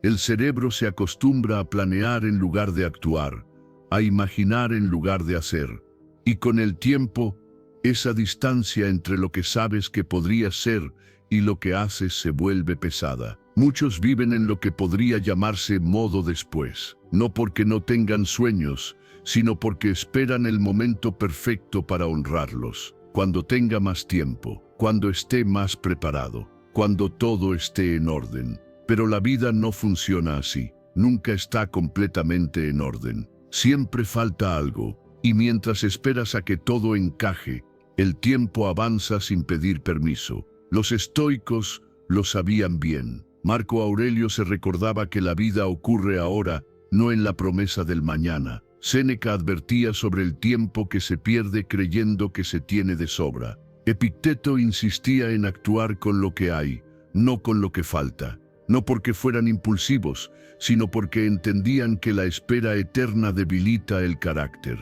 El cerebro se acostumbra a planear en lugar de actuar, a imaginar en lugar de hacer. Y con el tiempo, esa distancia entre lo que sabes que podría ser y lo que haces se vuelve pesada. Muchos viven en lo que podría llamarse modo después, no porque no tengan sueños, sino porque esperan el momento perfecto para honrarlos. Cuando tenga más tiempo, cuando esté más preparado, cuando todo esté en orden. Pero la vida no funciona así, nunca está completamente en orden. Siempre falta algo, y mientras esperas a que todo encaje, el tiempo avanza sin pedir permiso. Los estoicos lo sabían bien. Marco Aurelio se recordaba que la vida ocurre ahora, no en la promesa del mañana. Séneca advertía sobre el tiempo que se pierde creyendo que se tiene de sobra. Epicteto insistía en actuar con lo que hay, no con lo que falta. No porque fueran impulsivos, sino porque entendían que la espera eterna debilita el carácter.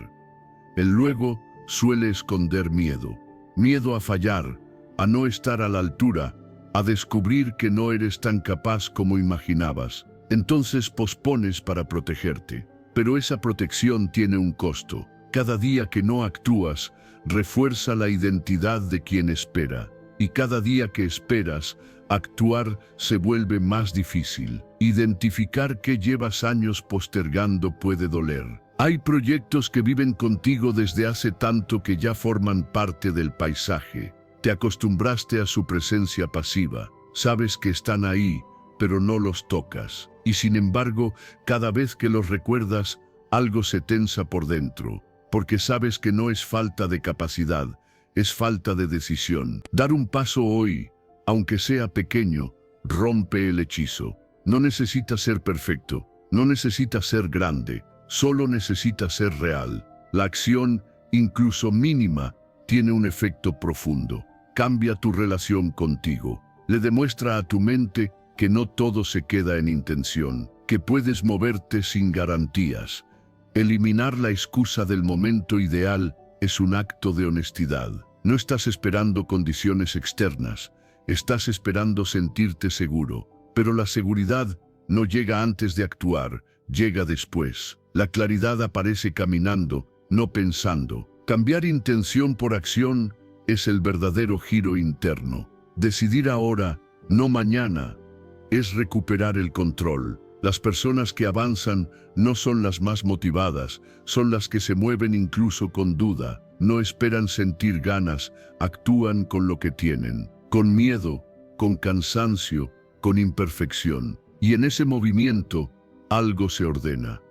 El luego suele esconder miedo. Miedo a fallar, a no estar a la altura, a descubrir que no eres tan capaz como imaginabas. Entonces pospones para protegerte. Pero esa protección tiene un costo. Cada día que no actúas, refuerza la identidad de quien espera. Y cada día que esperas, actuar se vuelve más difícil. Identificar que llevas años postergando puede doler. Hay proyectos que viven contigo desde hace tanto que ya forman parte del paisaje. Te acostumbraste a su presencia pasiva. Sabes que están ahí, pero no los tocas. Y sin embargo, cada vez que los recuerdas, algo se tensa por dentro. Porque sabes que no es falta de capacidad, es falta de decisión. Dar un paso hoy, aunque sea pequeño, rompe el hechizo. No necesita ser perfecto, no necesita ser grande, solo necesita ser real. La acción, incluso mínima, tiene un efecto profundo. Cambia tu relación contigo. Le demuestra a tu mente que no todo se queda en intención, que puedes moverte sin garantías. Eliminar la excusa del momento ideal es un acto de honestidad. No estás esperando condiciones externas, estás esperando sentirte seguro. Pero la seguridad no llega antes de actuar, llega después. La claridad aparece caminando, no pensando. Cambiar intención por acción es el verdadero giro interno. Decidir ahora, no mañana, es recuperar el control. Las personas que avanzan no son las más motivadas, son las que se mueven incluso con duda. No esperan sentir ganas, actúan con lo que tienen, con miedo, con cansancio, con imperfección. Y en ese movimiento, algo se ordena.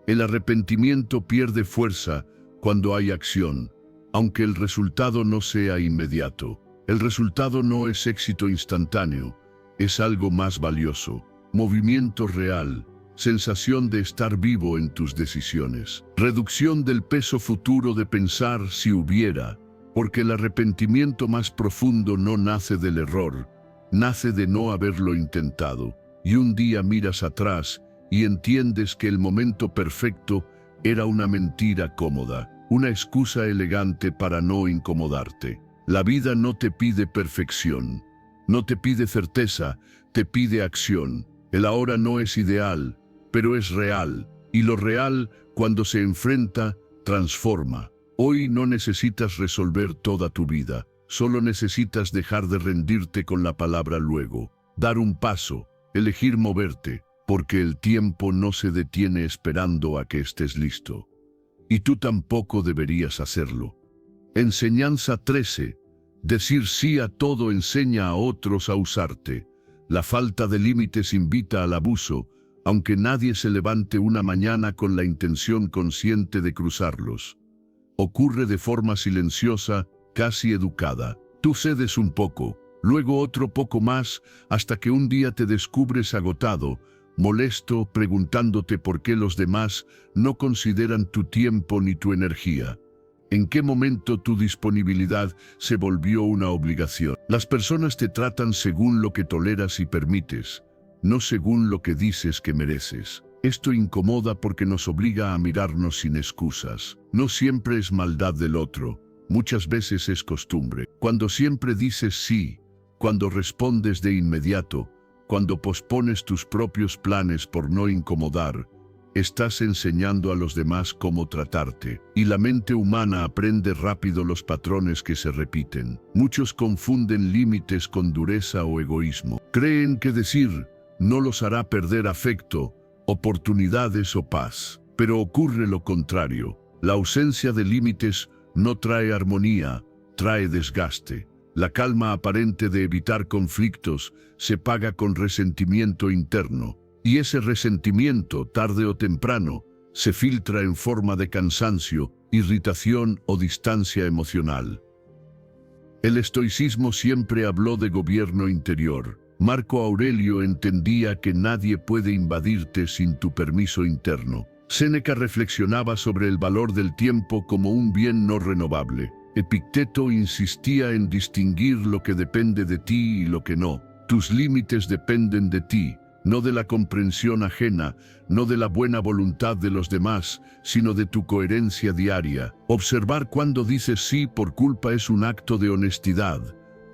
El arrepentimiento pierde fuerza cuando hay acción, aunque el resultado no sea inmediato. El resultado no es éxito instantáneo, es algo más valioso. Movimiento real, sensación de estar vivo en tus decisiones. Reducción del peso futuro de pensar si hubiera, porque el arrepentimiento más profundo no nace del error, nace de no haberlo intentado. Y un día miras atrás y entiendes que el momento perfecto era una mentira cómoda, una excusa elegante para no incomodarte. La vida no te pide perfección, no te pide certeza, te pide acción. El ahora no es ideal, pero es real, y lo real, cuando se enfrenta, transforma. Hoy no necesitas resolver toda tu vida, solo necesitas dejar de rendirte con la palabra luego, dar un paso, elegir moverte, porque el tiempo no se detiene esperando a que estés listo. Y tú tampoco deberías hacerlo. Enseñanza 13. Decir sí a todo enseña a otros a usarte. La falta de límites invita al abuso, aunque nadie se levante una mañana con la intención consciente de cruzarlos. Ocurre de forma silenciosa, casi educada. Tú cedes un poco, luego otro poco más, hasta que un día te descubres agotado, molesto, preguntándote por qué los demás no consideran tu tiempo ni tu energía. ¿En qué momento tu disponibilidad se volvió una obligación? Las personas te tratan según lo que toleras y permites, no según lo que dices que mereces. Esto incomoda porque nos obliga a mirarnos sin excusas. No siempre es maldad del otro, muchas veces es costumbre. Cuando siempre dices sí, cuando respondes de inmediato, cuando pospones tus propios planes por no incomodar, estás enseñando a los demás cómo tratarte. Y la mente humana aprende rápido los patrones que se repiten. Muchos confunden límites con dureza o egoísmo. Creen que decir no los hará perder afecto, oportunidades o paz. Pero ocurre lo contrario. La ausencia de límites no trae armonía, trae desgaste. La calma aparente de evitar conflictos se paga con resentimiento interno. Y ese resentimiento, tarde o temprano, se filtra en forma de cansancio, irritación o distancia emocional. El estoicismo siempre habló de gobierno interior. Marco Aurelio entendía que nadie puede invadirte sin tu permiso interno. Séneca reflexionaba sobre el valor del tiempo como un bien no renovable. Epicteto insistía en distinguir lo que depende de ti y lo que no. Tus límites dependen de ti, no de la comprensión ajena, no de la buena voluntad de los demás, sino de tu coherencia diaria. Observar cuándo dices sí por culpa es un acto de honestidad,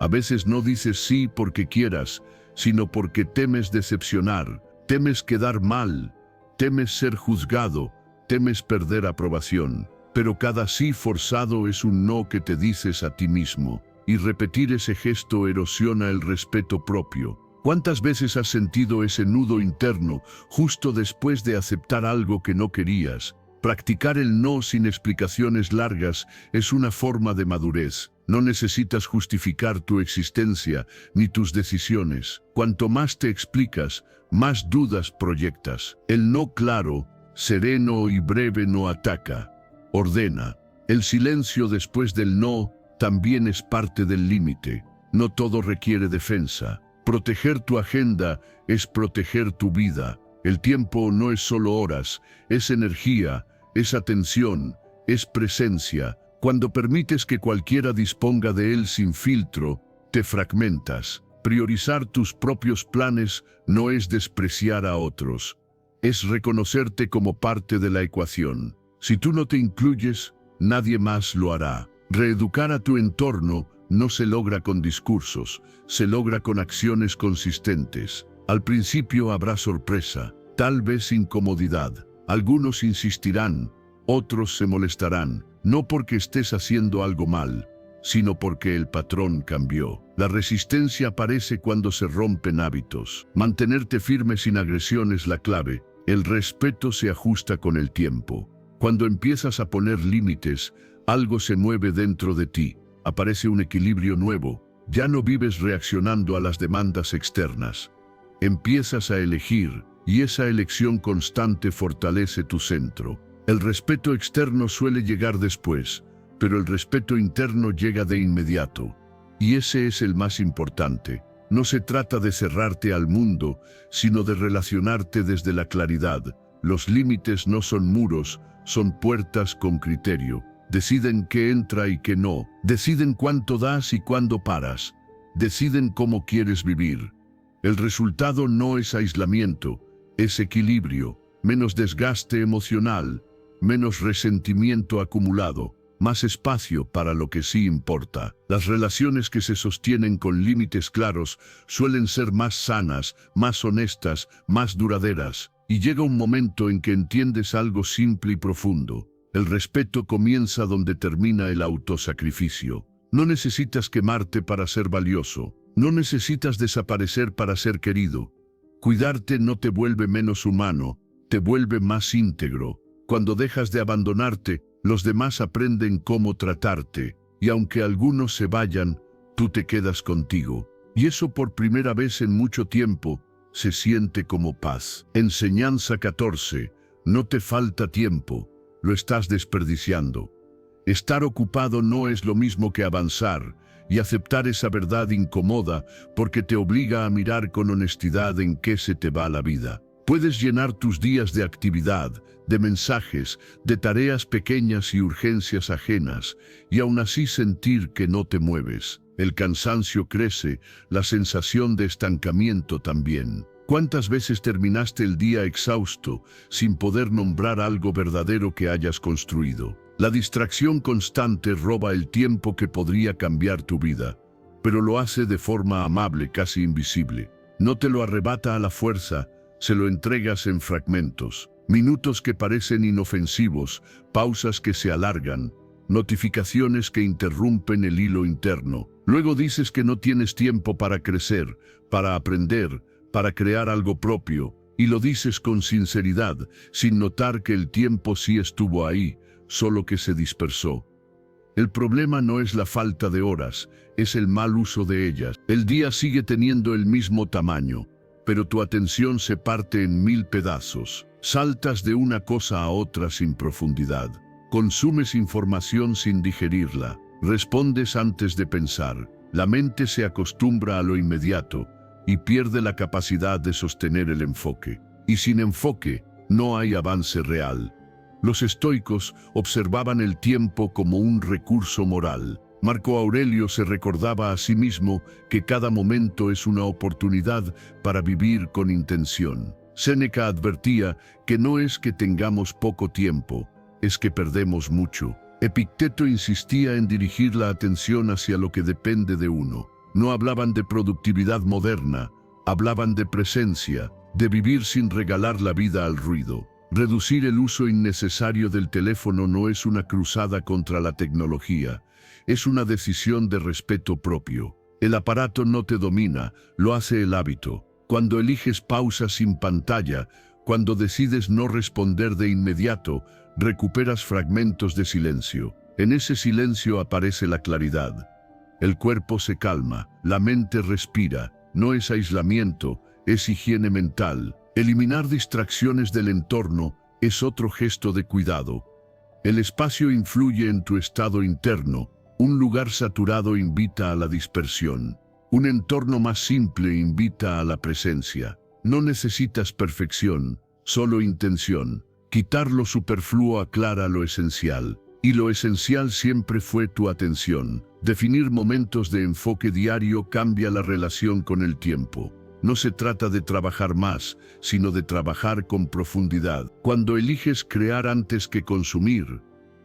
A veces no dices sí porque quieras, sino porque temes decepcionar, temes quedar mal, temes ser juzgado, temes perder aprobación. Pero cada sí forzado es un no que te dices a ti mismo, y repetir ese gesto erosiona el respeto propio. ¿Cuántas veces has sentido ese nudo interno justo después de aceptar algo que no querías? Practicar el no sin explicaciones largas es una forma de madurez. No necesitas justificar tu existencia ni tus decisiones. Cuanto más te explicas, más dudas proyectas. El no claro, sereno y breve no ataca, ordena. El silencio después del no también es parte del límite. No todo requiere defensa. Proteger tu agenda es proteger tu vida. El tiempo no es solo horas, es energía, es atención, es presencia. Cuando permites que cualquiera disponga de él sin filtro, te fragmentas. Priorizar tus propios planes no es despreciar a otros, es reconocerte como parte de la ecuación. Si tú no te incluyes, nadie más lo hará. Reeducar a tu entorno no se logra con discursos, se logra con acciones consistentes. Al principio habrá sorpresa, tal vez incomodidad. Algunos insistirán, otros se molestarán, no porque estés haciendo algo mal, sino porque el patrón cambió. La resistencia aparece cuando se rompen hábitos. Mantenerte firme sin agresión es la clave. El respeto se ajusta con el tiempo. Cuando empiezas a poner límites, algo se mueve dentro de ti. Aparece un equilibrio nuevo. Ya no vives reaccionando a las demandas externas. Empiezas a elegir, y esa elección constante fortalece tu centro. El respeto externo suele llegar después, pero el respeto interno llega de inmediato. Y ese es el más importante. No se trata de cerrarte al mundo, sino de relacionarte desde la claridad. Los límites no son muros, son puertas con criterio. Deciden qué entra y qué no. Deciden cuánto das y cuándo paras. Deciden cómo quieres vivir. El resultado no es aislamiento, es equilibrio, menos desgaste emocional, menos resentimiento acumulado, más espacio para lo que sí importa. Las relaciones que se sostienen con límites claros suelen ser más sanas, más honestas, más duraderas. Y llega un momento en que entiendes algo simple y profundo. El respeto comienza donde termina el autosacrificio. No necesitas quemarte para ser valioso. No necesitas desaparecer para ser querido. Cuidarte no te vuelve menos humano, te vuelve más íntegro. Cuando dejas de abandonarte, los demás aprenden cómo tratarte, y aunque algunos se vayan, tú te quedas contigo. Y eso por primera vez en mucho tiempo se siente como paz. Enseñanza 14. No te falta tiempo, lo estás desperdiciando. Estar ocupado no es lo mismo que avanzar, y aceptar esa verdad incomoda porque te obliga a mirar con honestidad en qué se te va la vida. Puedes llenar tus días de actividad, de mensajes, de tareas pequeñas y urgencias ajenas, y aún así sentir que no te mueves. El cansancio crece, la sensación de estancamiento también. ¿Cuántas veces terminaste el día exhausto, sin poder nombrar algo verdadero que hayas construido? La distracción constante roba el tiempo que podría cambiar tu vida, pero lo hace de forma amable, casi invisible. No te lo arrebata a la fuerza, se lo entregas en fragmentos. Minutos que parecen inofensivos, pausas que se alargan, notificaciones que interrumpen el hilo interno. Luego dices que no tienes tiempo para crecer, para aprender, para crear algo propio, y lo dices con sinceridad, sin notar que el tiempo sí estuvo ahí, solo que se dispersó. El problema no es la falta de horas, es el mal uso de ellas. El día sigue teniendo el mismo tamaño, pero tu atención se parte en 1000 pedazos. Saltas de una cosa a otra sin profundidad. Consumes información sin digerirla. Respondes antes de pensar. La mente se acostumbra a lo inmediato y pierde la capacidad de sostener el enfoque. Y sin enfoque, no hay avance real. Los estoicos observaban el tiempo como un recurso moral. Marco Aurelio se recordaba a sí mismo que cada momento es una oportunidad para vivir con intención. Séneca advertía que no es que tengamos poco tiempo, es que perdemos mucho. Epicteto insistía en dirigir la atención hacia lo que depende de uno. no hablaban de productividad moderna, hablaban de presencia, de vivir sin regalar la vida al ruido. Reducir el uso innecesario del teléfono no es una cruzada contra la tecnología, es una decisión de respeto propio. El aparato no te domina, lo hace el hábito. Cuando eliges pausa sin pantalla, cuando decides no responder de inmediato, recuperas fragmentos de silencio. En ese silencio aparece la claridad. El cuerpo se calma, la mente respira. No es aislamiento, es higiene mental. Eliminar distracciones del entorno es otro gesto de cuidado. El espacio influye en tu estado interno. Un lugar saturado invita a la dispersión. Un entorno más simple invita a la presencia. No necesitas perfección, solo intención. Quitar lo superfluo aclara lo esencial. Y lo esencial siempre fue tu atención. Definir momentos de enfoque diario cambia la relación con el tiempo. No se trata de trabajar más, sino de trabajar con profundidad. Cuando eliges crear antes que consumir,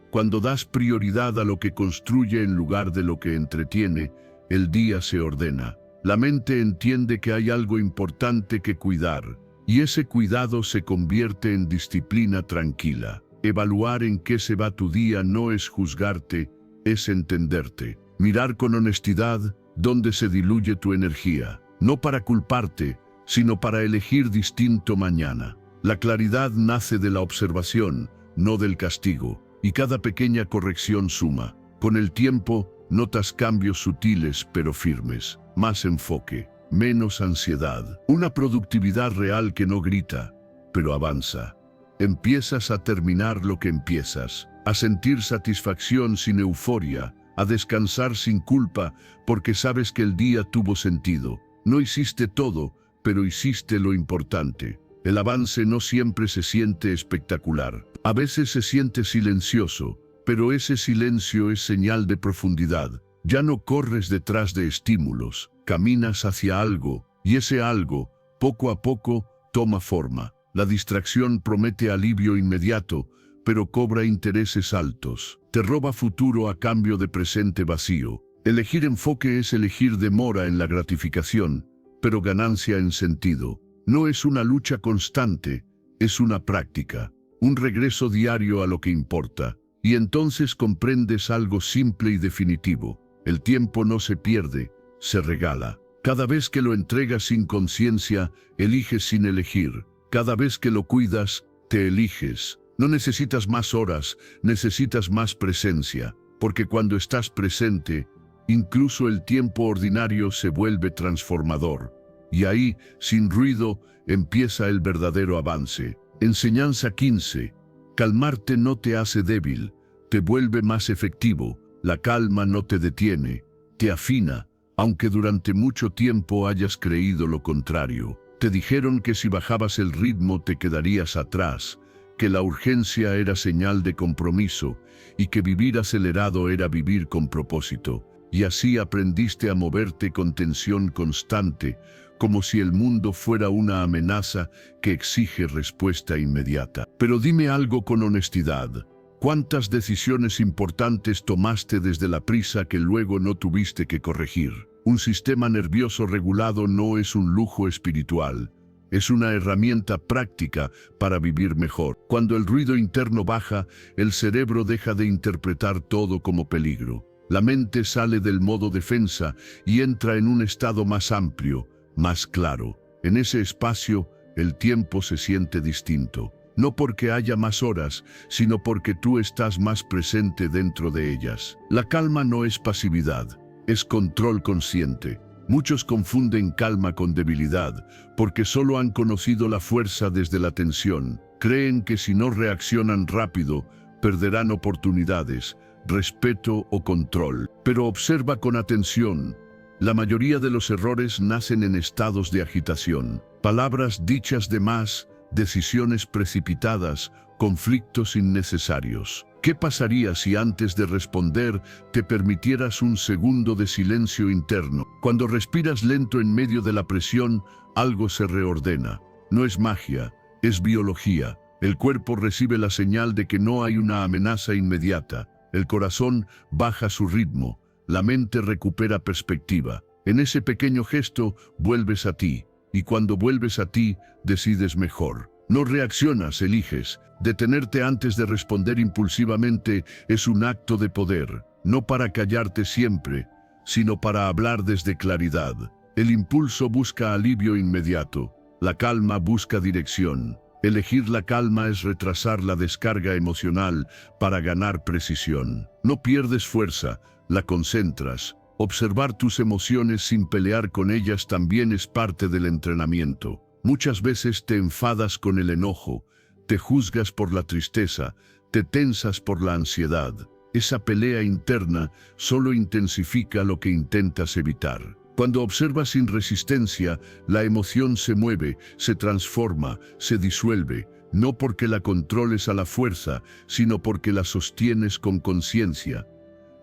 cuando das prioridad a lo que construye en lugar de lo que entretiene, el día se ordena. La mente entiende que hay algo importante que cuidar, y ese cuidado se convierte en disciplina tranquila. Evaluar en qué se va tu día no es juzgarte, es entenderte. Mirar con honestidad dónde se diluye tu energía, no para culparte, sino para elegir distinto mañana. La claridad nace de la observación, no del castigo, y cada pequeña corrección suma. Con el tiempo, notas cambios sutiles pero firmes, más enfoque, menos ansiedad, una productividad real que no grita, pero avanza. Empiezas a terminar lo que empiezas, a sentir satisfacción sin euforia, a descansar sin culpa porque sabes que el día tuvo sentido. No hiciste todo, pero hiciste lo importante. El avance no siempre se siente espectacular. A veces se siente silencioso, pero ese silencio es señal de profundidad. Ya no corres detrás de estímulos, caminas hacia algo, y ese algo, poco a poco, toma forma. La distracción promete alivio inmediato, pero cobra intereses altos. Te roba futuro a cambio de presente vacío. Elegir enfoque es elegir demora en la gratificación, pero ganancia en sentido. No es una lucha constante, es una práctica, un regreso diario a lo que importa. Y entonces comprendes algo simple y definitivo. El tiempo no se pierde, se regala. Cada vez que lo entregas sin conciencia, eliges sin elegir. Cada vez que lo cuidas, te eliges. No necesitas más horas, necesitas más presencia, porque cuando estás presente, incluso el tiempo ordinario se vuelve transformador. Y ahí, sin ruido, empieza el verdadero avance. Enseñanza 15. Calmarte no te hace débil, te vuelve más efectivo. La calma no te detiene, te afina, aunque durante mucho tiempo hayas creído lo contrario. Te dijeron que si bajabas el ritmo te quedarías atrás, que la urgencia era señal de compromiso y que vivir acelerado era vivir con propósito. Y así aprendiste a moverte con tensión constante, como si el mundo fuera una amenaza que exige respuesta inmediata. Pero dime algo con honestidad. ¿Cuántas decisiones importantes tomaste desde la prisa que luego no tuviste que corregir? Un sistema nervioso regulado no es un lujo espiritual, es una herramienta práctica para vivir mejor. Cuando el ruido interno baja, el cerebro deja de interpretar todo como peligro. La mente sale del modo defensa y entra en un estado más amplio, más claro. En ese espacio, el tiempo se siente distinto. No porque haya más horas, sino porque tú estás más presente dentro de ellas. La calma no es pasividad, es control consciente. Muchos confunden calma con debilidad, porque solo han conocido la fuerza desde la tensión. Creen que si no reaccionan rápido, perderán oportunidades, respeto o control. Pero observa con atención. La mayoría de los errores nacen en estados de agitación. Palabras dichas de más, decisiones precipitadas, conflictos innecesarios. ¿Qué pasaría si antes de responder te permitieras un segundo de silencio interno? Cuando respiras lento en medio de la presión, algo se reordena. No es magia, es biología. El cuerpo recibe la señal de que no hay una amenaza inmediata. El corazón baja su ritmo. La mente recupera perspectiva. En ese pequeño gesto vuelves a ti, y cuando vuelves a ti, decides mejor. No reaccionas, eliges. Detenerte antes de responder impulsivamente es un acto de poder, no para callarte siempre, sino para hablar desde claridad. El impulso busca alivio inmediato, la calma busca dirección. Elegir la calma es retrasar la descarga emocional para ganar precisión. No pierdes fuerza, la concentras. Observar tus emociones sin pelear con ellas también es parte del entrenamiento. Muchas veces te enfadas con el enojo, te juzgas por la tristeza, te tensas por la ansiedad. Esa pelea interna solo intensifica lo que intentas evitar. Cuando observas sin resistencia, la emoción se mueve, se transforma, se disuelve, no porque la controles a la fuerza, sino porque la sostienes con conciencia.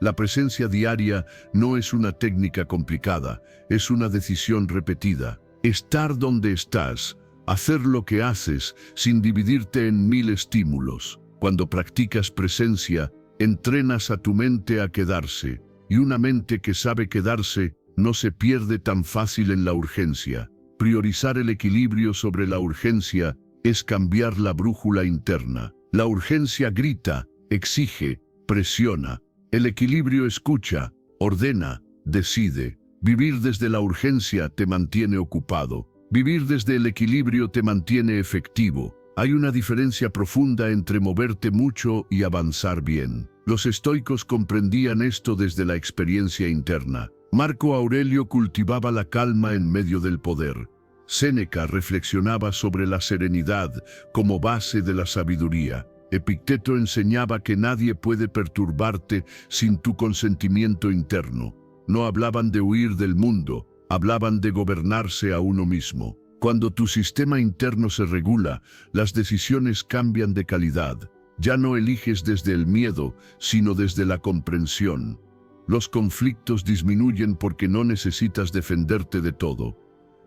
La presencia diaria no es una técnica complicada, es una decisión repetida. Estar donde estás, hacer lo que haces sin dividirte en 1000 estímulos. Cuando practicas presencia, entrenas a tu mente a quedarse, y una mente que sabe quedarse no se pierde tan fácil en la urgencia. Priorizar el equilibrio sobre la urgencia es cambiar la brújula interna. La urgencia grita, exige, presiona. El equilibrio escucha, ordena, decide. Vivir desde la urgencia te mantiene ocupado. Vivir desde el equilibrio te mantiene efectivo. Hay una diferencia profunda entre moverte mucho y avanzar bien. Los estoicos comprendían esto desde la experiencia interna. Marco Aurelio cultivaba la calma en medio del poder. Séneca reflexionaba sobre la serenidad como base de la sabiduría. Epicteto enseñaba que nadie puede perturbarte sin tu consentimiento interno. No hablaban de huir del mundo, hablaban de gobernarse a uno mismo. Cuando tu sistema interno se regula, las decisiones cambian de calidad. Ya no eliges desde el miedo, sino desde la comprensión. Los conflictos disminuyen porque no necesitas defenderte de todo.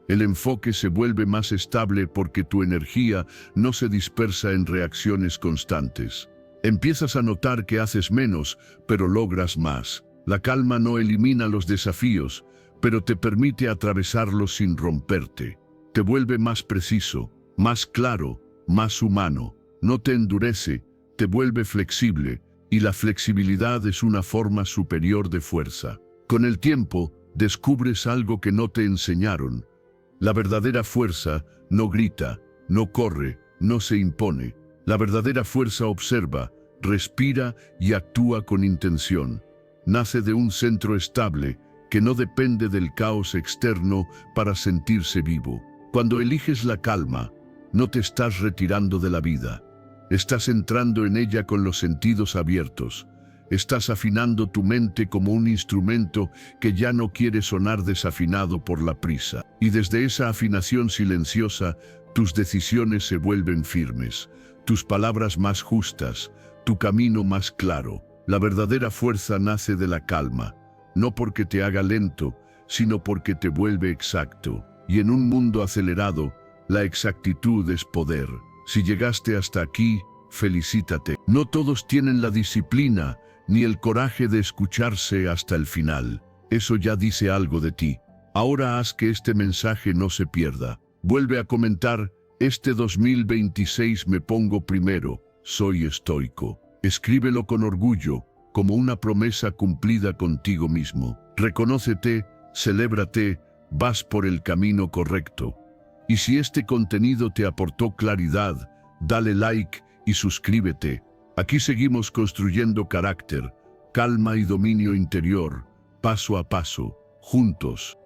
El enfoque se vuelve más estable porque tu energía no se dispersa en reacciones constantes. Empiezas a notar que haces menos, pero logras más. La calma no elimina los desafíos, pero te permite atravesarlos sin romperte. Te vuelve más preciso, más claro, más humano. No te endurece, te vuelve flexible, y la flexibilidad es una forma superior de fuerza. Con el tiempo, descubres algo que no te enseñaron. La verdadera fuerza no grita, no corre, no se impone. La verdadera fuerza observa, respira y actúa con intención. Nace de un centro estable que no depende del caos externo para sentirse vivo. Cuando eliges la calma, no te estás retirando de la vida. Estás entrando en ella con los sentidos abiertos. Estás afinando tu mente como un instrumento que ya no quiere sonar desafinado por la prisa. Y desde esa afinación silenciosa, tus decisiones se vuelven firmes, tus palabras más justas, tu camino más claro. La verdadera fuerza nace de la calma, no porque te haga lento, sino porque te vuelve exacto. Y en un mundo acelerado, la exactitud es poder. Si llegaste hasta aquí, felicítate. No todos tienen la disciplina ni el coraje de escucharse hasta el final. Eso ya dice algo de ti. Ahora haz que este mensaje no se pierda. Vuelve a comentar, este 2026 me pongo primero, soy estoico. Escríbelo con orgullo, como una promesa cumplida contigo mismo. Reconócete, celébrate, vas por el camino correcto. Y si este contenido te aportó claridad, dale like y suscríbete. Aquí seguimos construyendo carácter, calma y dominio interior, paso a paso, juntos.